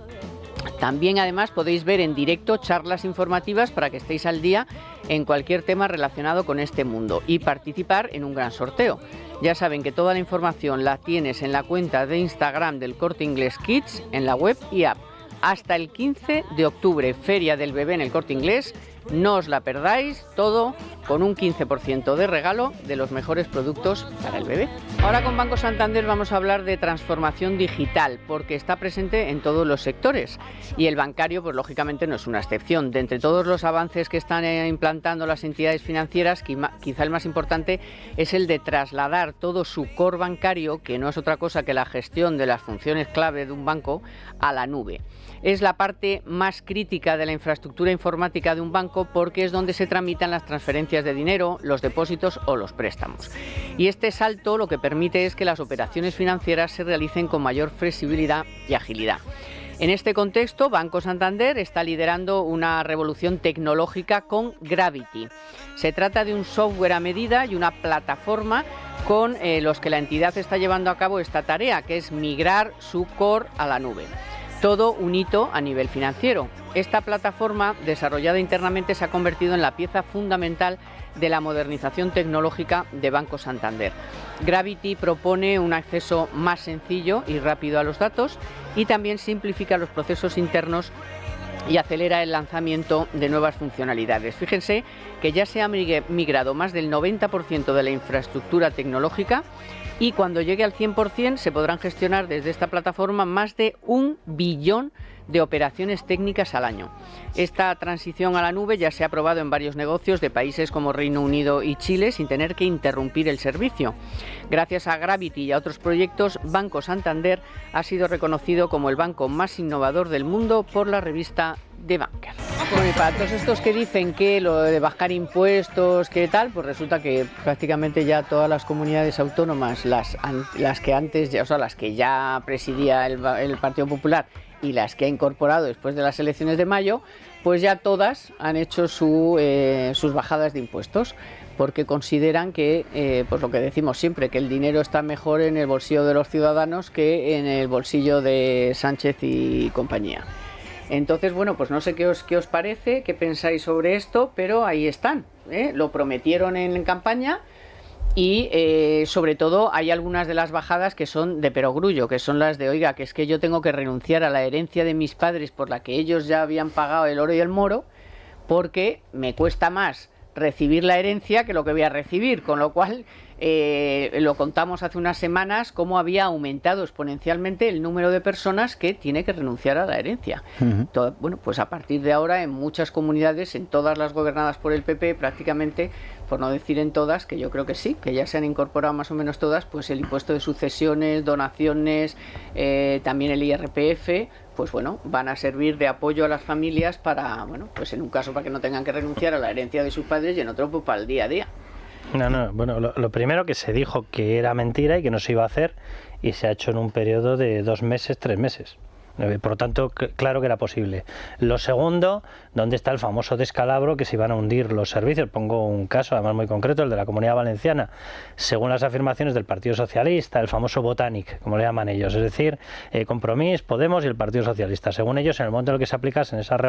También además podéis ver en directo charlas informativas para que estéis al día en cualquier tema relacionado con este mundo y participar en un gran sorteo. Ya saben que toda la información la tienes en la cuenta de Instagram del Corte Inglés Kids, en la web y app. Hasta el 15 de octubre, Feria del Bebé en el Corte Inglés. No os la perdáis, todo con un 15% de regalo de los mejores productos para el bebé. Ahora con Banco Santander vamos a hablar de transformación digital, porque está presente en todos los sectores y el bancario, pues lógicamente no es una excepción. De entre todos los avances que están implantando las entidades financieras, quizá el más importante es el de trasladar todo su core bancario, que no es otra cosa que la gestión de las funciones clave de un banco, a la nube. Es la parte más crítica de la infraestructura informática de un banco, banco porque es donde se tramitan las transferencias de dinero, los depósitos o los préstamos. Y este salto lo que permite es que las operaciones financieras se realicen con mayor flexibilidad y agilidad. En este contexto, Banco Santander está liderando una revolución tecnológica con Gravity. Se trata de un software a medida y una plataforma con los que la entidad está llevando a cabo esta tarea, que es migrar su core a la nube. Todo un hito a nivel financiero. Esta plataforma, desarrollada internamente, se ha convertido en la pieza fundamental de la modernización tecnológica de Banco Santander. Gravity propone un acceso más sencillo y rápido a los datos y también simplifica los procesos internos y acelera el lanzamiento de nuevas funcionalidades. Fíjense que ya se ha migrado más del 90% de la infraestructura tecnológica y cuando llegue al 100% se podrán gestionar desde esta plataforma más de 1 billón de operaciones técnicas al año. Esta transición a la nube ya se ha aprobado en varios negocios de países como Reino Unido y Chile sin tener que interrumpir el servicio. Gracias a Gravity y a otros proyectos, Banco Santander ha sido reconocido como el banco más innovador del mundo por la revista The Banker. Bueno, y para todos estos que dicen que lo de bajar impuestos, que tal, pues resulta que prácticamente ya todas las comunidades autónomas, las que antes, o sea, las que ya presidía el Partido Popular y las que ha incorporado después de las elecciones de mayo, pues ya todas han hecho sus bajadas de impuestos, porque consideran que, pues lo que decimos siempre, que el dinero está mejor en el bolsillo de los ciudadanos que en el bolsillo de Sánchez y compañía. Entonces, bueno, pues no sé qué os parece, qué pensáis sobre esto, pero ahí están, lo prometieron en campaña. Y sobre todo hay algunas de las bajadas que son de perogrullo, que son las de, oiga, que es que yo tengo que renunciar a la herencia de mis padres por la que ellos ya habían pagado el oro y el moro, porque me cuesta más recibir la herencia que lo que voy a recibir, con lo cual lo contamos hace unas semanas cómo había aumentado exponencialmente el número de personas que tiene que renunciar a la herencia. Bueno, pues a partir de ahora en muchas comunidades, en todas las gobernadas por el PP prácticamente, por no decir en todas, que yo creo que sí, que ya se han incorporado más o menos todas, pues el impuesto de sucesiones, donaciones, también el IRPF, pues bueno, van a servir de apoyo a las familias para, bueno, pues en un caso para que no tengan que renunciar a la herencia de sus padres y en otro pues para el día a día. No, bueno, lo primero que se dijo que era mentira y que no se iba a hacer y se ha hecho en un periodo de 2 meses, 3 meses. Por lo tanto, claro que era posible. Lo segundo, ¿dónde está el famoso descalabro que se iban a hundir los servicios? Pongo un caso, además muy concreto, el de la Comunidad Valenciana. Según las afirmaciones del Partido Socialista, el famoso Botanic, como le llaman ellos, es decir, Compromís, Podemos y el Partido Socialista. Según ellos, en el momento en el que se aplicasen esas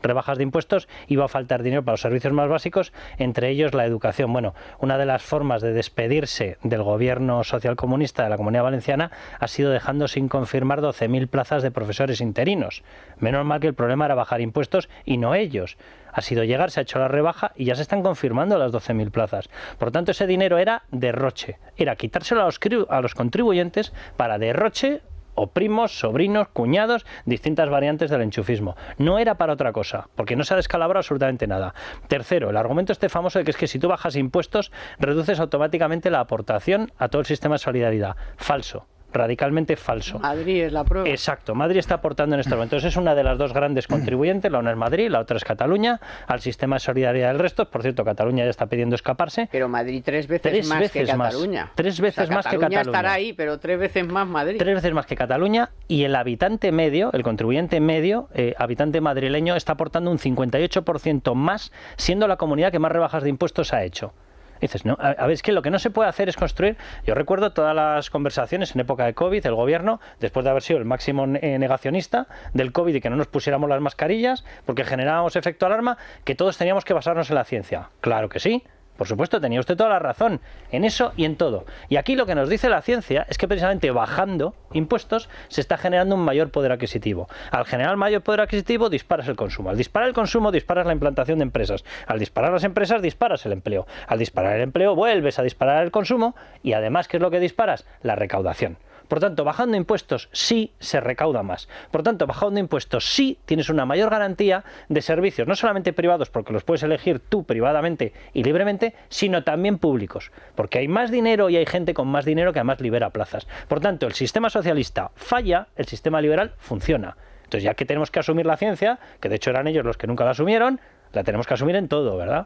rebajas de impuestos, iba a faltar dinero para los servicios más básicos, entre ellos la educación. Bueno, una de las formas de despedirse del gobierno socialcomunista de la Comunidad Valenciana ha sido dejando sin confirmar 12.000 plazas de profesores interinos. Menos mal que el problema era bajar impuestos y no ellos. Ha sido llegar, se ha hecho la rebaja y ya se están confirmando las 12.000 plazas. Por lo tanto, ese dinero era derroche. Era quitárselo a los contribuyentes para derroche o primos, sobrinos, cuñados, distintas variantes del enchufismo. No era para otra cosa, porque no se ha descalabrado absolutamente nada. Tercero, el argumento este famoso de que es que si tú bajas impuestos, reduces automáticamente la aportación a todo el sistema de solidaridad. Falso. Radicalmente falso. Madrid es la prueba. Exacto, Madrid está aportando en este momento. Es una de las dos grandes contribuyentes, la una es Madrid, la otra es Cataluña, al sistema de solidaridad del resto. Por cierto, Cataluña ya está pidiendo escaparse. Pero Madrid 3 veces más que Cataluña. 3 veces más que Cataluña. Estará ahí, pero 3 veces más Madrid. 3 veces más que Cataluña, y el habitante medio, el contribuyente medio, habitante madrileño, está aportando un 58% más, siendo la comunidad que más rebajas de impuestos ha hecho. Dices, no, a ver, es que lo que no se puede hacer es construir. Yo recuerdo todas las conversaciones en época de COVID, el gobierno, después de haber sido el máximo negacionista del COVID y que no nos pusiéramos las mascarillas porque generábamos efecto alarma, que todos teníamos que basarnos en la ciencia. Claro que sí. Por supuesto, tenía usted toda la razón en eso y en todo. Y aquí lo que nos dice la ciencia es que precisamente bajando impuestos se está generando un mayor poder adquisitivo. Al generar mayor poder adquisitivo disparas el consumo. Al disparar el consumo disparas la implantación de empresas. Al disparar las empresas disparas el empleo. Al disparar el empleo vuelves a disparar el consumo y además, ¿qué es lo que disparas? La recaudación. Por tanto, bajando impuestos sí se recauda más. Por tanto, bajando impuestos sí tienes una mayor garantía de servicios, no solamente privados, porque los puedes elegir tú privadamente y libremente, sino también públicos. Porque hay más dinero y hay gente con más dinero que además libera plazas. Por tanto, el sistema socialista falla, el sistema liberal funciona. Entonces, ya que tenemos que asumir la ciencia, que de hecho eran ellos los que nunca la asumieron, La tenemos que asumir en todo, ¿verdad?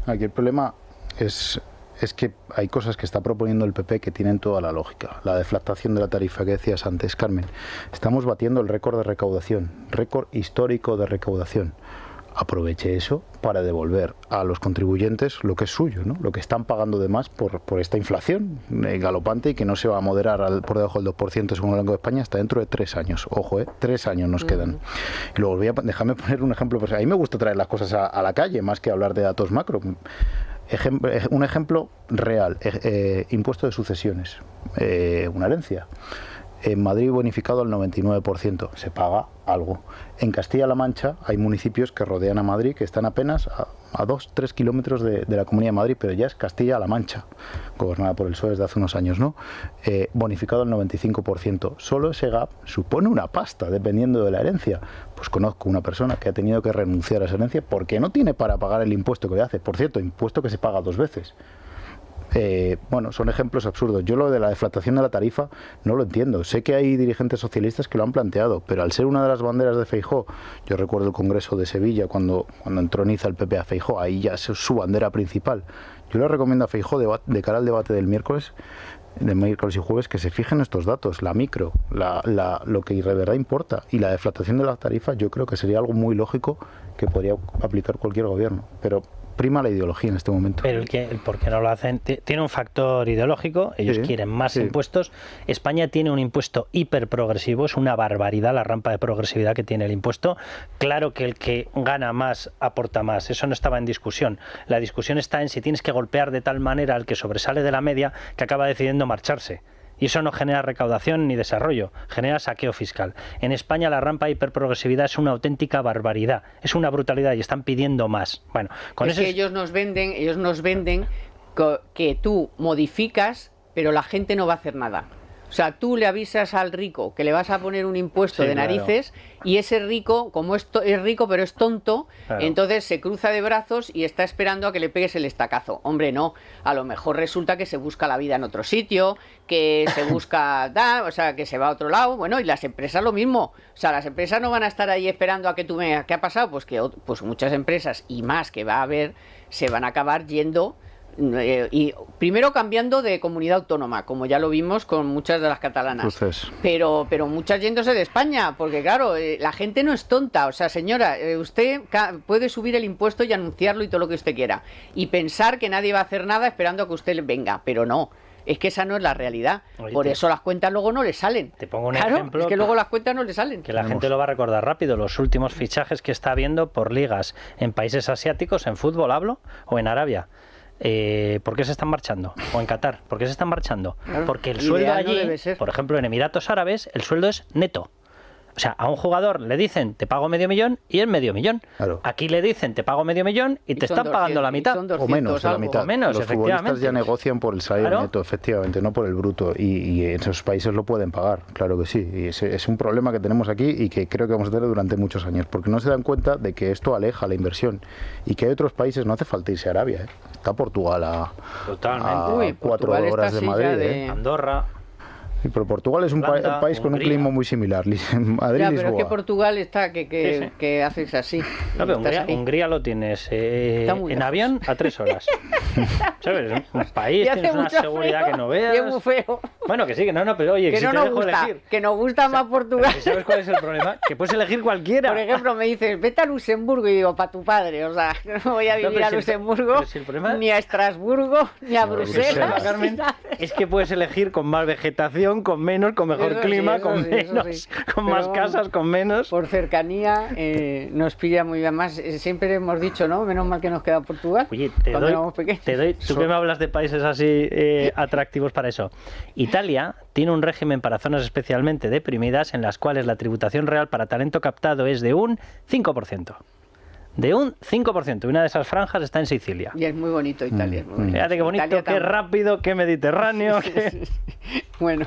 Aquí el problema es que hay cosas que está proponiendo el PP que tienen toda la lógica. La deflactación de la tarifa que decías antes, Carmen. Estamos batiendo el récord de recaudación, récord histórico de recaudación. Aproveche eso para devolver a los contribuyentes lo que es suyo, ¿no? Lo que están pagando de más por esta inflación galopante y que no se va a moderar por debajo del 2% según el Banco de España hasta dentro de 3 años. Ojo, 3 años nos quedan. Y luego déjame poner un ejemplo, pues a mí me gusta traer las cosas a la calle más que hablar de datos macro. Un ejemplo real, impuesto de sucesiones, una herencia. En Madrid bonificado al 99%, se paga algo. En Castilla-La Mancha hay municipios que rodean a Madrid que están apenas a 2-3 kilómetros de la Comunidad de Madrid, pero ya es Castilla-La Mancha, gobernada por el PSOE desde hace unos años, ¿no? Bonificado al 95%. Solo ese gap supone una pasta, dependiendo de la herencia. Pues conozco una persona que ha tenido que renunciar a esa herencia porque no tiene para pagar el impuesto que le hace. Por cierto, impuesto que se paga 2 veces. Bueno, son ejemplos absurdos. Yo lo de la deflactación de la tarifa no lo entiendo. Sé que hay dirigentes socialistas que lo han planteado, pero al ser una de las banderas de Feijóo, yo recuerdo el Congreso de Sevilla cuando entroniza el PP a Feijóo, ahí ya es su bandera principal. Yo le recomiendo a Feijóo de cara al debate del miércoles y jueves que se fijen estos datos, la micro, lo que de verdad importa, y la deflactación de la tarifa yo creo que sería algo muy lógico que podría aplicar cualquier gobierno, pero prima la ideología en este momento. Pero el por qué no lo hacen tiene un factor ideológico. Ellos quieren más impuestos. España tiene un impuesto hiperprogresivo, es una barbaridad la rampa de progresividad que tiene el impuesto. Claro que el que gana más aporta más, eso no estaba en discusión. La discusión está en si tienes que golpear de tal manera al que sobresale de la media que acaba decidiendo marcharse. Y eso no genera recaudación ni desarrollo, genera saqueo fiscal. En España la rampa de hiperprogresividad es una auténtica barbaridad, es una brutalidad y están pidiendo más. Bueno, con es eso que ellos nos venden que tú modificas, pero la gente no va a hacer nada. O sea, tú le avisas al rico que le vas a poner un impuesto de narices, y ese rico, como es rico pero es tonto, entonces se cruza de brazos y está esperando a que le pegues el estacazo. Hombre, no, a lo mejor resulta que se busca la vida en otro sitio, que se busca, o sea, que se va a otro lado. Bueno, y las empresas lo mismo. O sea, las empresas no van a estar ahí esperando a que tú me... ¿Qué ha pasado? Pues que muchas empresas, y más que va a haber, se van a acabar yendo... y primero cambiando de comunidad autónoma, como ya lo vimos con muchas de las catalanas. Entonces... pero muchas yéndose de España, porque claro, la gente no es tonta. O sea, señora, usted puede subir el impuesto y anunciarlo y todo lo que usted quiera y pensar que nadie va a hacer nada esperando a que usted venga, pero no. Es que esa no es la realidad. Oye, por eso las cuentas luego no le salen. Te pongo un ejemplo. Es que luego las cuentas no le salen. Que la gente lo va a recordar rápido. Los últimos fichajes que está habiendo por ligas en países asiáticos, en fútbol hablo, o en Arabia. ¿Por qué se están marchando? O en Qatar, ¿por qué se están marchando? Claro, porque el sueldo allí, no por ejemplo en Emiratos Árabes, el sueldo es neto. O sea, a un jugador le dicen te pago $500,000 y es $500,000. Claro. Aquí le dicen te pago $500,000 y te están pagando la mitad. 200, o menos de la mitad. O menos, los futbolistas ya negocian por el salario neto, efectivamente, no por el bruto. Y en esos países lo pueden pagar, claro que sí. Y es un problema que tenemos aquí y que creo que vamos a tener durante muchos años. Porque no se dan cuenta de que esto aleja la inversión. Y que hay otros países, no hace falta irse a Arabia. Está Portugal a 4 horas de Madrid. Andorra. Sí, pero Portugal es un país con un clima muy similar. Madrid, ya, pero Lisboa. es que Portugal está que haces así. No, pero Hungría lo tienes en avión a 3 horas. ¿Sabes? Un país, tienes una seguridad que no veas. Es muy feo. Bueno, que sí, que no, pero oye, que si no te nos dejo gusta, elegir. que nos gusta más Portugal. ¿Sabes cuál es el problema? Que puedes elegir cualquiera. Por ejemplo, me dices, vete a Luxemburgo y digo, para tu padre. O sea, no voy a vivir a Luxemburgo, ni a Estrasburgo, ni a Bruselas. Carmen, es que puedes elegir con más vegetación, con menos, con mejor clima, con menos, con más casas, con menos. Por cercanía nos pilla muy bien. Más siempre hemos dicho, ¿no? Menos mal que nos queda Portugal. Oye, te doy, tú que me hablas de países así atractivos para eso. Italia tiene un régimen para zonas especialmente deprimidas en las cuales la tributación real para talento captado es de un 5%. De un 5%. Y una de esas franjas está en Sicilia. Y es muy bonito Italia. Es muy bonito. Fíjate qué bonito, qué rápido, qué mediterráneo. Bueno,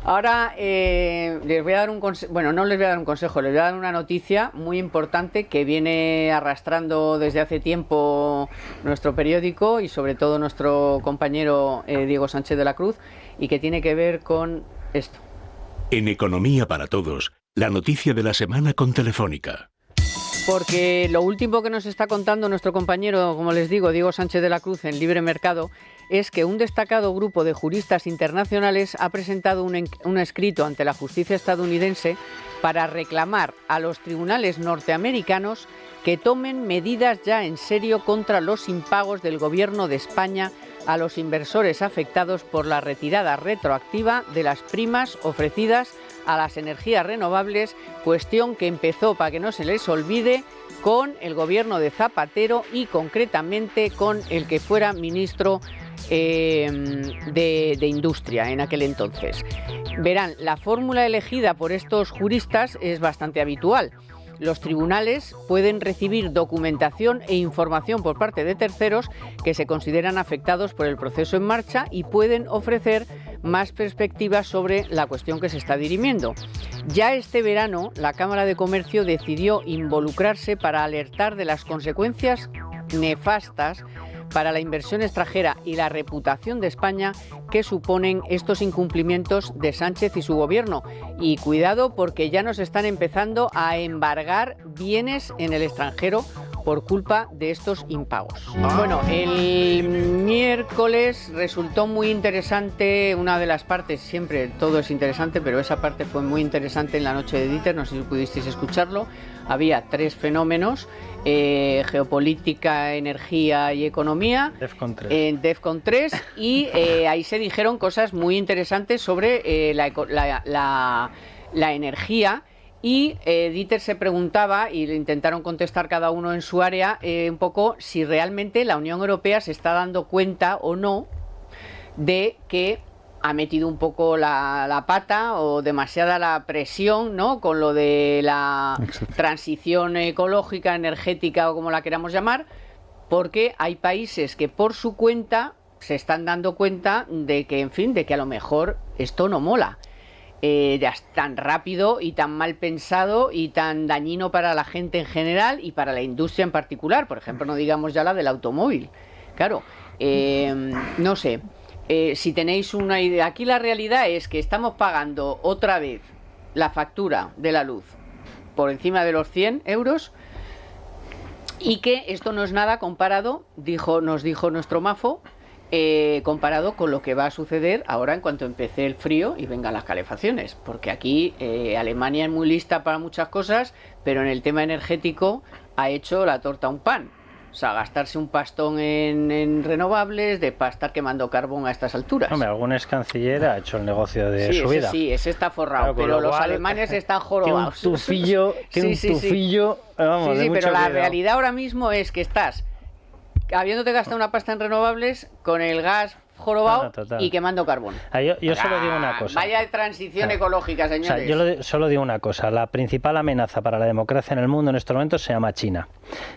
ahora les voy a dar un consejo. Bueno, no les voy a dar un consejo, les voy a dar una noticia muy importante que viene arrastrando desde hace tiempo nuestro periódico y sobre todo nuestro compañero Diego Sánchez de la Cruz, y que tiene que ver con esto. En Economía para Todos, la noticia de la semana con Telefónica. Porque lo último que nos está contando nuestro compañero, como les digo, Diego Sánchez de la Cruz en Libre Mercado, es que un destacado grupo de juristas internacionales ha presentado un escrito ante la justicia estadounidense para reclamar a los tribunales norteamericanos que tomen medidas ya en serio contra los impagos del Gobierno de España a los inversores afectados por la retirada retroactiva de las primas ofrecidas a las energías renovables, cuestión que empezó, para que no se les olvide, con el gobierno de Zapatero y concretamente con el que fuera ministro de Industria en aquel entonces. Verán, la fórmula elegida por estos juristas es bastante habitual. Los tribunales pueden recibir documentación e información por parte de terceros que se consideran afectados por el proceso en marcha y pueden ofrecer más perspectivas sobre la cuestión que se está dirimiendo. Ya este verano, la Cámara de Comercio decidió involucrarse para alertar de las consecuencias nefastas para la inversión extranjera y la reputación de España que suponen estos incumplimientos de Sánchez y su gobierno. Y cuidado, porque ya nos están empezando a embargar bienes en el extranjero por culpa de estos impagos. Bueno, el miércoles resultó muy interesante una de las partes, siempre todo es interesante, pero esa parte fue muy interesante en la noche de Dieter, no sé si pudisteis escucharlo. Había 3 fenómenos, geopolítica, energía y economía, en DEFCON 3, y ahí se dijeron cosas muy interesantes sobre la energía. Y Dieter se preguntaba, y le intentaron contestar cada uno en su área, un poco si realmente la Unión Europea se está dando cuenta o no de que ha metido un poco la pata o demasiada la presión, ¿no?, con lo de la transición ecológica, energética o como la queramos llamar, porque hay países que por su cuenta se están dando cuenta de que, en fin, de que a lo mejor esto no mola. Ya es tan rápido y tan mal pensado y tan dañino para la gente en general y para la industria en particular. Por ejemplo, no digamos ya la del automóvil. Claro, no sé, si tenéis una idea. Aquí la realidad es que estamos pagando otra vez la factura de la luz por encima de los 100 euros y que esto no es nada comparado, nos dijo nuestro Mafo, comparado con lo que va a suceder ahora en cuanto empiece el frío y vengan las calefacciones, porque aquí Alemania es muy lista para muchas cosas, pero en el tema energético ha hecho la torta a un pan. O sea, gastarse un pastón en renovables para estar quemando carbón a estas alturas. Hombre, algún ex canciller ha hecho el negocio de su vida. Sí, ese está forrado, claro, pero los alemanes están jorobados. Tiene un tufillo, vamos, sí, pero la realidad ahora mismo es que estás habiéndote gastado una pasta en renovables con el gas jorobado y quemando carbón. Yo solo digo una cosa. Vaya transición ecológica, señores. O sea, yo solo digo una cosa. La principal amenaza para la democracia en el mundo en estos momentos se llama China.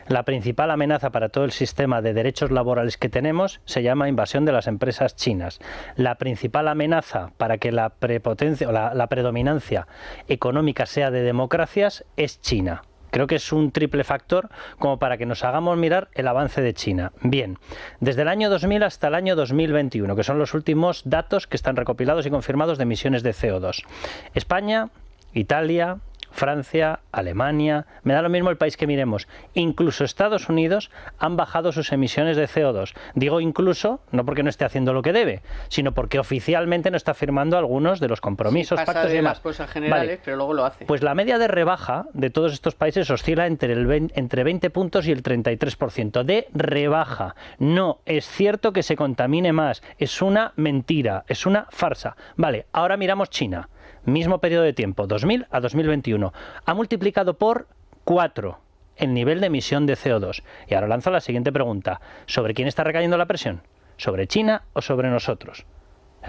La principal amenaza para todo el sistema de derechos laborales que tenemos se llama invasión de las empresas chinas. La principal amenaza para que la prepotencia o la predominancia económica sea de democracias es China. Creo que es un triple factor como para que nos hagamos mirar el avance de China. Bien, desde el año 2000 hasta el año 2021, que son los últimos datos que están recopilados y confirmados de emisiones de CO2. España, Italia, Francia, Alemania, me da lo mismo el país que miremos, incluso Estados Unidos han bajado sus emisiones de CO2. Digo incluso, no porque no esté haciendo lo que debe, sino porque oficialmente no está firmando algunos de los compromisos, pactos y demás. Las cosas generales, vale, pero luego lo hace. Pues la media de rebaja de todos estos países oscila entre 20 puntos y el 33% de rebaja. No es cierto que se contamine más, es una mentira, es una farsa. Vale, ahora miramos China. Mismo periodo de tiempo, 2000 a 2021. Ha multiplicado por 4 el nivel de emisión de CO2. Y ahora lanzo la siguiente pregunta. ¿Sobre quién está recayendo la presión? ¿Sobre China o sobre nosotros?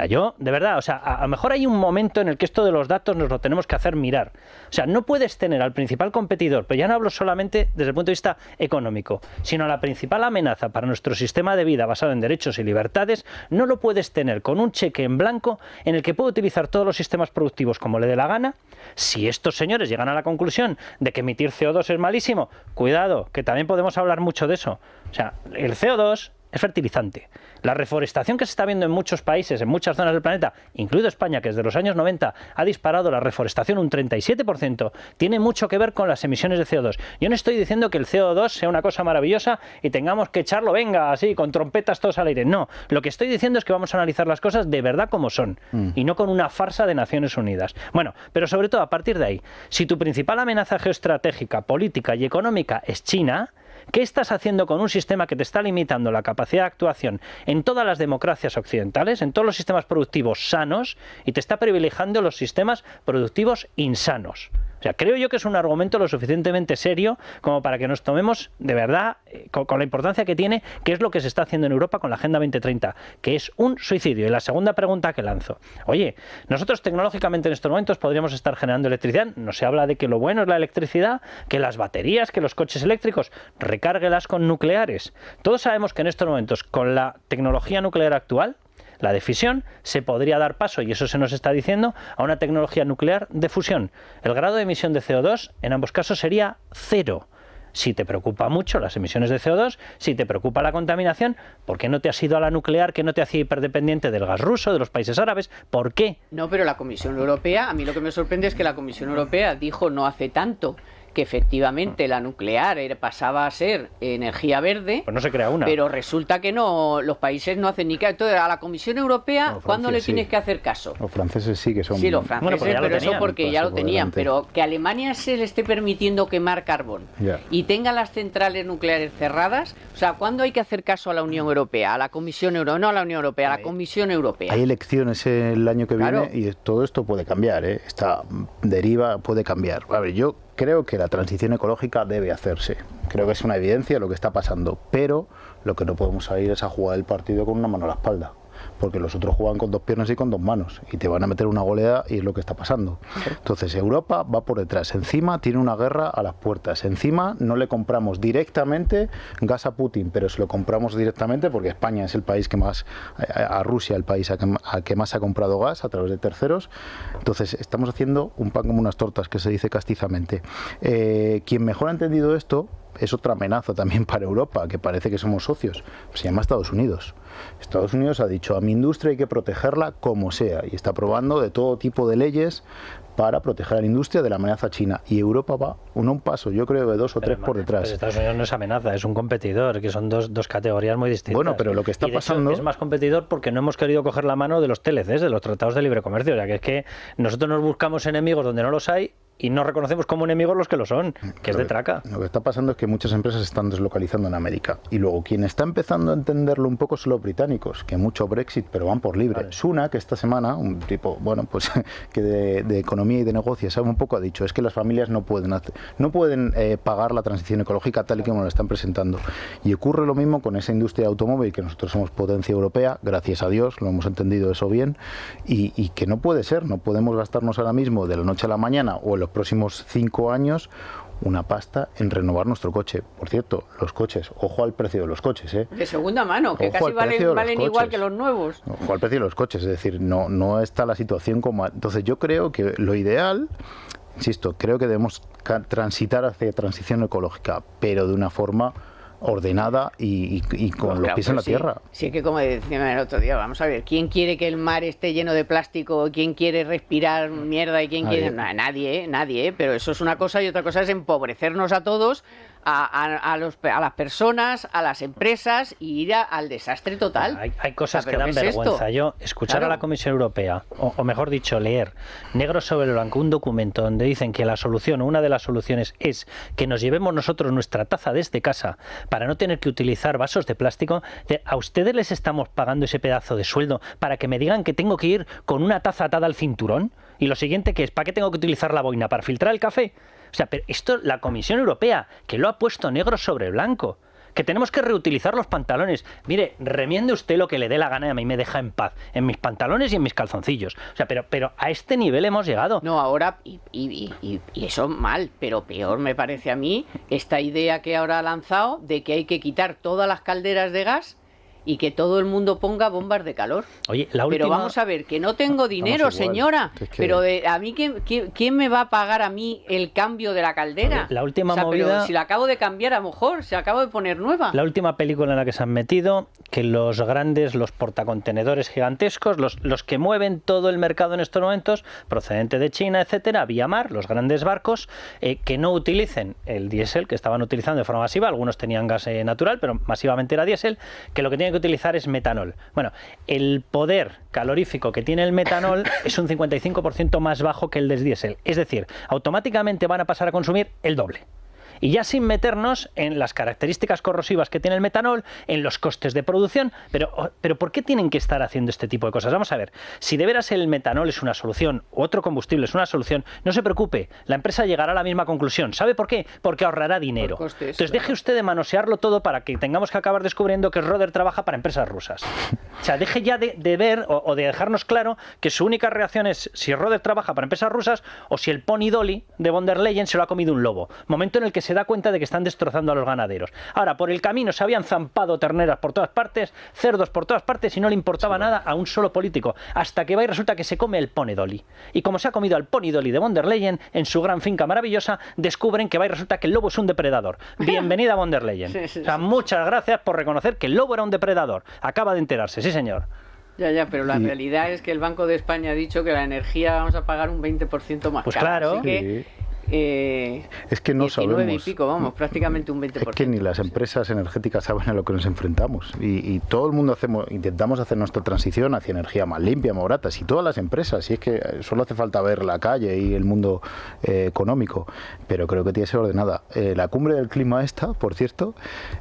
Yo, de verdad, o sea, a lo mejor hay un momento en el que esto de los datos nos lo tenemos que hacer mirar. O sea, no puedes tener al principal competidor, pero ya no hablo solamente desde el punto de vista económico, sino la principal amenaza para nuestro sistema de vida basado en derechos y libertades, no lo puedes tener con un cheque en blanco en el que puede utilizar todos los sistemas productivos como le dé la gana. Si estos señores llegan a la conclusión de que emitir CO2 es malísimo, cuidado, que también podemos hablar mucho de eso. O sea, el CO2 es fertilizante. La reforestación que se está viendo en muchos países, en muchas zonas del planeta, incluido España, que desde los años 90 ha disparado la reforestación un 37%, tiene mucho que ver con las emisiones de CO2. Yo no estoy diciendo que el CO2 sea una cosa maravillosa y tengamos que echarlo, venga, así, con trompetas todos al aire. No, lo que estoy diciendo es que vamos a analizar las cosas de verdad como son y no con una farsa de Naciones Unidas. Bueno, pero sobre todo a partir de ahí, si tu principal amenaza geoestratégica, política y económica es China, ¿qué estás haciendo con un sistema que te está limitando la capacidad de actuación en todas las democracias occidentales, en todos los sistemas productivos sanos, y te está privilegiando los sistemas productivos insanos? O sea, creo yo que es un argumento lo suficientemente serio como para que nos tomemos de verdad, con la importancia que tiene, qué es lo que se está haciendo en Europa con la Agenda 2030, que es un suicidio. Y la segunda pregunta que lanzo. Oye, nosotros tecnológicamente en estos momentos podríamos estar generando electricidad. No se habla de que lo bueno es la electricidad, que las baterías, que los coches eléctricos, recárguelas con nucleares. Todos sabemos que en estos momentos, con la tecnología nuclear actual, la de fisión, se podría dar paso, y eso se nos está diciendo, a una tecnología nuclear de fusión. El grado de emisión de CO2 en ambos casos sería 0. Si te preocupa mucho las emisiones de CO2, si te preocupa la contaminación, ¿por qué no te has ido a la nuclear, que no te hacía hiperdependiente del gas ruso, de los países árabes? ¿Por qué? No, pero la Comisión Europea, a mí lo que me sorprende es que la Comisión Europea dijo no hace tanto que efectivamente la nuclear pasaba a ser energía verde, pues no se crea una. Pero resulta que no, los países no hacen ni caso. Entonces, a la Comisión Europea, No, ¿cuándo le sí. tienes que hacer caso? Los franceses sí que son... Sí, los franceses, Bueno, pero eso tenían. porque ya lo Paso tenían. por Pero que Alemania se le esté permitiendo quemar carbón Ya. y tenga las centrales nucleares cerradas, o sea, ¿cuándo hay que hacer caso a la Unión Europea? A la Comisión Europea, no a la Unión Europea, a la Comisión Europea. Hay elecciones el año que Claro. viene y todo esto puede cambiar, ¿eh? Esta deriva puede cambiar. A ver, yo creo que la transición ecológica debe hacerse. Creo que es una evidencia lo que está pasando, pero lo que no podemos salir es a jugar el partido con una mano a la espalda, porque los otros juegan con dos piernas y con dos manos y te van a meter una goleada, y es lo que está pasando. Entonces Europa va por detrás, encima tiene una guerra a las puertas, encima no le compramos directamente gas a Putin, pero se lo compramos directamente porque España es el país que más, a Rusia el país a que más ha comprado gas a través de terceros. Entonces estamos haciendo un pan como unas tortas, que se dice castizamente. Quien mejor ha entendido esto es otra amenaza también para Europa, que parece que somos socios, se llama Estados Unidos. Estados Unidos ha dicho, a mi industria hay que protegerla como sea, y está probando de todo tipo de leyes para proteger a la industria de la amenaza china. Y Europa va un paso, yo creo, de 2 o 3 por detrás. Pero Estados Unidos no es amenaza, es un competidor, que son dos categorías muy distintas. Bueno, pero lo que está Y de pasando... hecho, es más competidor porque no hemos querido coger la mano de los TLCs, de los tratados de libre comercio. O sea, que es que nosotros nos buscamos enemigos donde no los hay y no reconocemos como enemigos los que lo son, que es de traca. Lo que está pasando es que muchas empresas se están deslocalizando en América. Y luego, quien está empezando a entenderlo un poco son los británicos, que mucho Brexit, pero van por libre. Vale. Sunak, esta semana, un tipo, bueno, pues que de economía y de negocios sabe un poco, ha dicho, es que las familias no pueden pagar la transición ecológica tal y como la están presentando. Y ocurre lo mismo con esa industria automóvil, que nosotros somos potencia europea, gracias a Dios, lo hemos entendido eso bien, y que no puede ser, no podemos gastarnos ahora mismo de la noche a la mañana o en los próximos 5 años una pasta en renovar nuestro coche. Por cierto, los coches, ojo al precio de los coches, ¿eh? De segunda mano, que Ojo casi al precio de los valen igual coches. que los nuevos. Ojo al precio de los coches, es decir, no está la situación como... Entonces yo creo que lo ideal, insisto, creo que debemos transitar hacia transición ecológica, pero de una forma ordenada y con Pues los claro, pies en pero la sí, tierra. Sí, que como decía el otro día, vamos a ver, ¿quién quiere que el mar esté lleno de plástico? ¿Quién quiere respirar mierda? ¿Y quién quiere...? Nadie, pero eso es una cosa, y otra cosa es empobrecernos a todos, a las personas, a las empresas, y ir al desastre total. Hay cosas O sea, que ¿pero dan qué es vergüenza. esto? Yo, escuchar Claro. a la Comisión Europea, o mejor dicho, leer negro sobre blanco un documento donde dicen que la solución, o una de las soluciones, es que nos llevemos nosotros nuestra taza desde casa para no tener que utilizar vasos de plástico. ¿A ustedes les estamos pagando ese pedazo de sueldo para que me digan que tengo que ir con una taza atada al cinturón? Y lo siguiente, que es, ¿para qué tengo que utilizar la boina? ¿Para filtrar el café? O sea, pero esto, la Comisión Europea, que lo ha puesto negro sobre blanco, que tenemos que reutilizar los pantalones. Mire, remiende usted lo que le dé la gana y a mí me deja en paz, en mis pantalones y en mis calzoncillos. O sea, pero a este nivel hemos llegado. No, ahora, y eso mal, pero peor me parece a mí esta idea que ahora ha lanzado de que hay que quitar todas las calderas de gas y que todo el mundo ponga bombas de calor. Oye, la última... Pero vamos a ver, que no tengo dinero, igual. señora. Es que- Pero a mí, ¿quién me va a pagar a mí el cambio de la caldera? La última pero movida- si la acabo de cambiar, a lo mejor, se acabo de poner nueva. La última película en la que se han metido, que los grandes, los portacontenedores gigantescos, los que mueven todo el mercado en estos momentos, procedente de China, etcétera, vía mar, los grandes barcos, que no utilicen el diésel que estaban utilizando de forma masiva, algunos tenían gas natural, pero masivamente era diésel, que lo que tienen que utilizar es metanol. Bueno, el poder calorífico que tiene el metanol es un 55% más bajo que el del diésel, es decir, automáticamente van a pasar a consumir el doble. Y ya sin meternos en las características corrosivas que tiene el metanol, en los costes de producción, pero ¿por qué tienen que estar haciendo este tipo de cosas? Vamos a ver, si de veras el metanol es una solución, u otro combustible es una solución, no se preocupe, la empresa llegará a la misma conclusión. ¿Sabe por qué? Porque ahorrará dinero. Costes, entonces claro. Deje usted de manosearlo todo para que tengamos que acabar descubriendo que Roder trabaja para empresas rusas. O sea, deje ya de ver o de dejarnos claro que su única reacción es si Roder trabaja para empresas rusas o si el Pony Dolly de von der Leyen se lo ha comido un lobo. Momento en el que se da cuenta de que están destrozando a los ganaderos. Ahora, por el camino se habían zampado terneras por todas partes, cerdos por todas partes y no le importaba nada a un solo político. Hasta que va y resulta que se come el Pony Dolly. Y como se ha comido al Pony Dolly de von der Leyen en su gran finca maravillosa, descubren que va y resulta que el lobo es un depredador. Bienvenida von der Leyen. Sí, sí, o sea, sí. Muchas gracias por reconocer que el lobo era un depredador. Acaba de enterarse, sí señor. Ya, pero la realidad es que el Banco de España ha dicho que la energía vamos a pagar un 20% más Pues cara. claro. Así que, es que no 19 sabemos. y pico, vamos, prácticamente un 20%. Es que ni las empresas energéticas saben a lo que nos enfrentamos. Y todo el mundo intentamos hacer nuestra transición hacia energía más limpia, más barata. Y todas las empresas, y es que solo hace falta ver la calle y el mundo económico. Pero creo que tiene que ser ordenada. La cumbre del clima por cierto,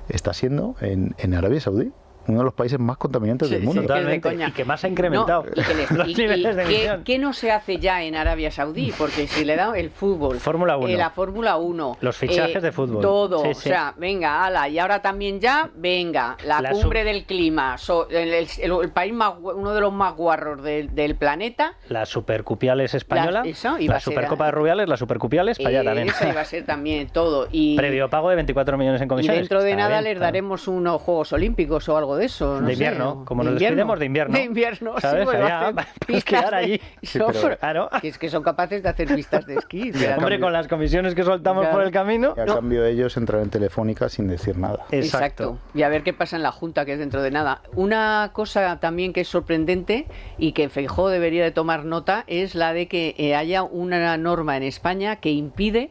está siendo en Arabia Saudí. Uno de los países más contaminantes del mundo. Sí, Totalmente. que es de coña. Y que más ha incrementado los niveles de emisión. ¿Qué no se hace ya en Arabia Saudí? Porque si le da el fútbol, Fórmula 1. la Fórmula 1, Los fichajes de fútbol. todo, Sí, o sí. sea, venga, ala, y ahora también ya, venga, la cumbre del clima, el país uno de los más guarros del planeta. La Supercupiales española, la Supercopa de Rubiales, la Supercupiales, para allá también. Esa iba a ser también todo. Y, Previo pago de 24 millones en y comisiones. dentro de Está nada bien, les claro. daremos unos Juegos Olímpicos o algo de eso. No De sé, invierno, como de nos invierno. despidemos de invierno. De invierno, ¿Sabes? sí, Allá, hacer para pistas esquiar de- allí. Son- Claro. que es que son capaces de hacer pistas de esquí. Hombre, con las comisiones que soltamos Claro. por el camino. Y a cambio ellos entran en Telefónica sin decir nada. Exacto. Y a ver qué pasa en la Junta, que es dentro de nada. Una cosa también que es sorprendente y que Feijóo debería de tomar nota es la de que haya una norma en España que impide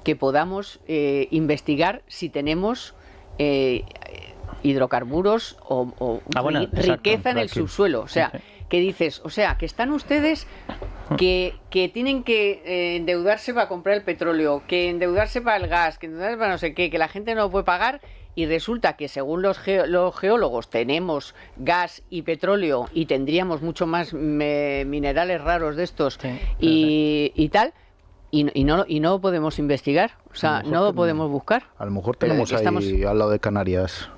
que podamos investigar si tenemos hidrocarburos o bueno, exacto, riqueza en el fracking. subsuelo. O sea, Sí. que dices, o sea, que están ustedes que tienen que endeudarse para comprar el petróleo, que endeudarse para el gas, que endeudarse para no sé qué, que la gente no lo puede pagar y resulta que según los geólogos tenemos gas y petróleo y tendríamos mucho más minerales raros de estos Sí, y tal. Y no podemos investigar, o sea, no lo podemos buscar. A lo mejor Pero tenemos aquí estamos- ahí al lado de Canarias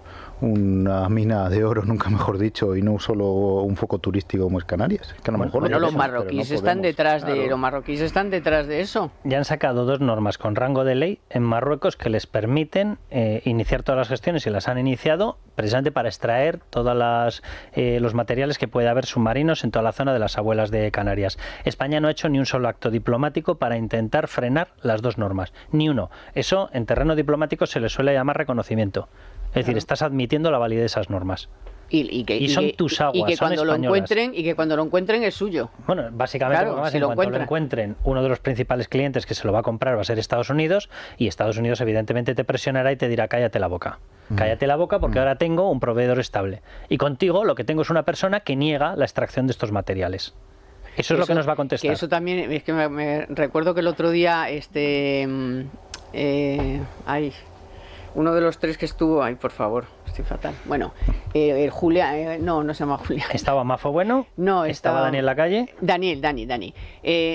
una mina de oro, nunca mejor dicho, y no solo un foco turístico como es Canarias. Es que a lo mejor Bueno, lo los tenemos, pero marroquíes no están podemos. detrás de Claro. los marroquíes están detrás de eso. Ya han sacado 2 normas con rango de ley en Marruecos que les permiten iniciar todas las gestiones y las han iniciado precisamente para extraer todos los materiales que puede haber submarinos en toda la zona de las abuelas de Canarias. España no ha hecho ni un solo acto diplomático para intentar frenar las 2 normas. Ni uno. Eso en terreno diplomático se le suele llamar reconocimiento. Es decir, estás admitiendo la validez de esas normas. Y son tus aguas, y que son cuando lo españolas. encuentren es suyo. Bueno, básicamente, Claro, porque además, si en lo cuanto lo encuentren, uno de los principales clientes que se lo va a comprar va a ser Estados Unidos, y Estados Unidos evidentemente te presionará y te dirá cállate la boca. Cállate la boca porque ahora tengo un proveedor estable. Y contigo lo que tengo es una persona que niega la extracción de estos materiales. Eso es lo que nos va a contestar. Que eso también, es que me recuerdo que el otro día, uno de los 3 que estuvo, ay, por favor, estoy fatal. Bueno, el Julián, no se llama Julián. ¿Estaba Mafo Bueno? No, ¿Estaba Daniel Lacalle? Dani.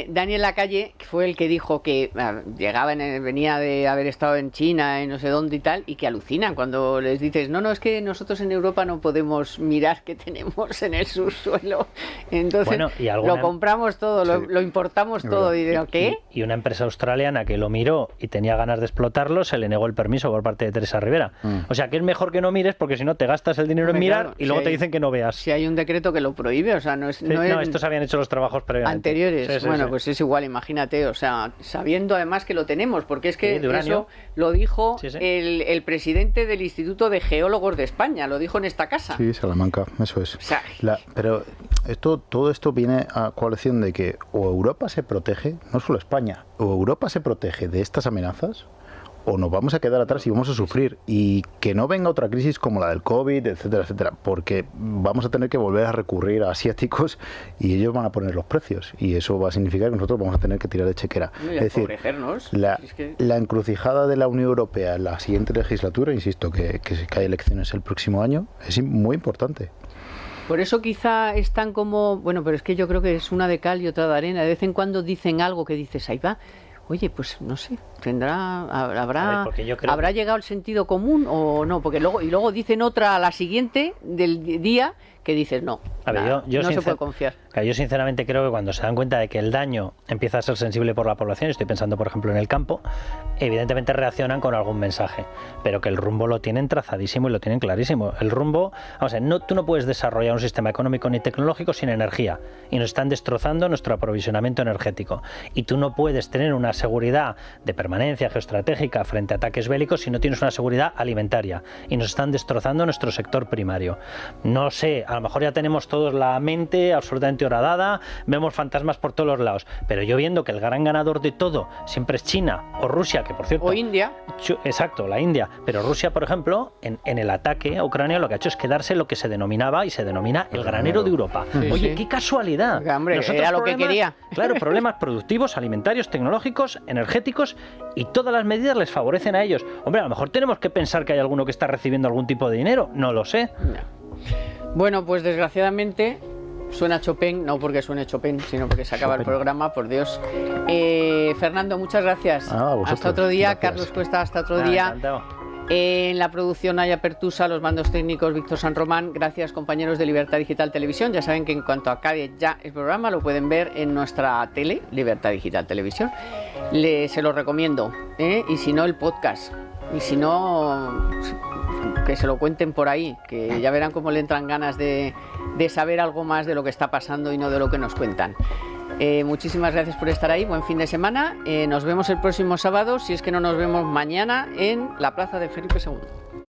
Daniel Lacalle fue el que dijo que venía de haber estado en China, en no sé dónde y tal, y que alucinan cuando les dices, no, es que nosotros en Europa no podemos mirar qué tenemos en el subsuelo. Entonces Bueno, y alguna- lo compramos todo, lo importamos todo. Y digo, ¿qué? Y una empresa australiana que lo miró y tenía ganas de explotarlo, se le negó el permiso por parte de Teresa Rivera. O sea, que es mejor que no mires mires porque si no te gastas el dinero en mirar, claro, y luego si te hay, dicen que no veas. Si hay un decreto que lo prohíbe, o sea, no es... Sí, no, estos habían hecho los trabajos previamente. Anteriores. Bueno, pues es igual, imagínate, o sea, sabiendo además que lo tenemos, porque es que eso lo dijo el presidente del Instituto de Geólogos de España, lo dijo en esta casa. Sí, Salamanca, eso es. O sea, pero todo esto viene a colección de que o Europa se protege, no solo España, o Europa se protege de estas amenazas, o nos vamos a quedar atrás y vamos a sufrir, y que no venga otra crisis como la del COVID, etcétera, etcétera, porque vamos a tener que volver a recurrir a asiáticos y ellos van a poner los precios, y eso va a significar que nosotros vamos a tener que tirar de chequera. Es decir, la encrucijada de la Unión Europea en la siguiente legislatura, insisto, que hay elecciones el próximo año, es muy importante. Por eso quizá están como... Bueno, pero es que yo creo que es una de cal y otra de arena. De vez en cuando dicen algo que dices, ahí va... Oye, pues no sé, habrá llegado el sentido común o no, porque luego dicen otra a la siguiente del día que dices no. A ver, yo no se puede confiar. Yo sinceramente creo que cuando se dan cuenta de que el daño empieza a ser sensible por la población, estoy pensando por ejemplo en el campo, evidentemente reaccionan con algún mensaje, pero que el rumbo lo tienen trazadísimo y lo tienen clarísimo. El rumbo, vamos a ver, tú no puedes desarrollar un sistema económico ni tecnológico sin energía, y nos están destrozando nuestro aprovisionamiento energético, y tú no puedes tener una seguridad de permanencia geoestratégica frente a ataques bélicos si no tienes una seguridad alimentaria, y nos están destrozando nuestro sector primario. No sé, a lo mejor ya tenemos todos la mente absolutamente horadada, vemos fantasmas por todos los lados, pero yo viendo que el gran ganador de todo siempre es China o Rusia, que por cierto... O India. Exacto, la India. Pero Rusia, por ejemplo, en el ataque a Ucrania lo que ha hecho es quedarse lo que se denominaba y se denomina el granero de Europa. Sí, Oye, qué casualidad. Hombre, era lo que quería. Claro, problemas productivos, alimentarios, tecnológicos, energéticos, y todas las medidas les favorecen a ellos. Hombre, a lo mejor tenemos que pensar que hay alguno que está recibiendo algún tipo de dinero. No lo sé. No. Bueno, pues desgraciadamente suena Chopin, no porque suene Chopin, sino porque se acaba el programa, por Dios. Fernando, muchas gracias. Hasta otro día. Gracias. Carlos Cuesta, hasta otro día. Encantado. En la producción Naya Pertusa, los mandos técnicos Víctor San Román. Gracias, compañeros de Libertad Digital Televisión. Ya saben que en cuanto acabe ya el programa lo pueden ver en nuestra tele, Libertad Digital Televisión. Se lo recomiendo, y si no el podcast, y si no que se lo cuenten por ahí, que ya verán cómo le entran ganas de saber algo más de lo que está pasando y no de lo que nos cuentan. Muchísimas gracias por estar ahí, buen fin de semana. Nos vemos el próximo sábado, si es que no nos vemos mañana, en la Plaza de Felipe II.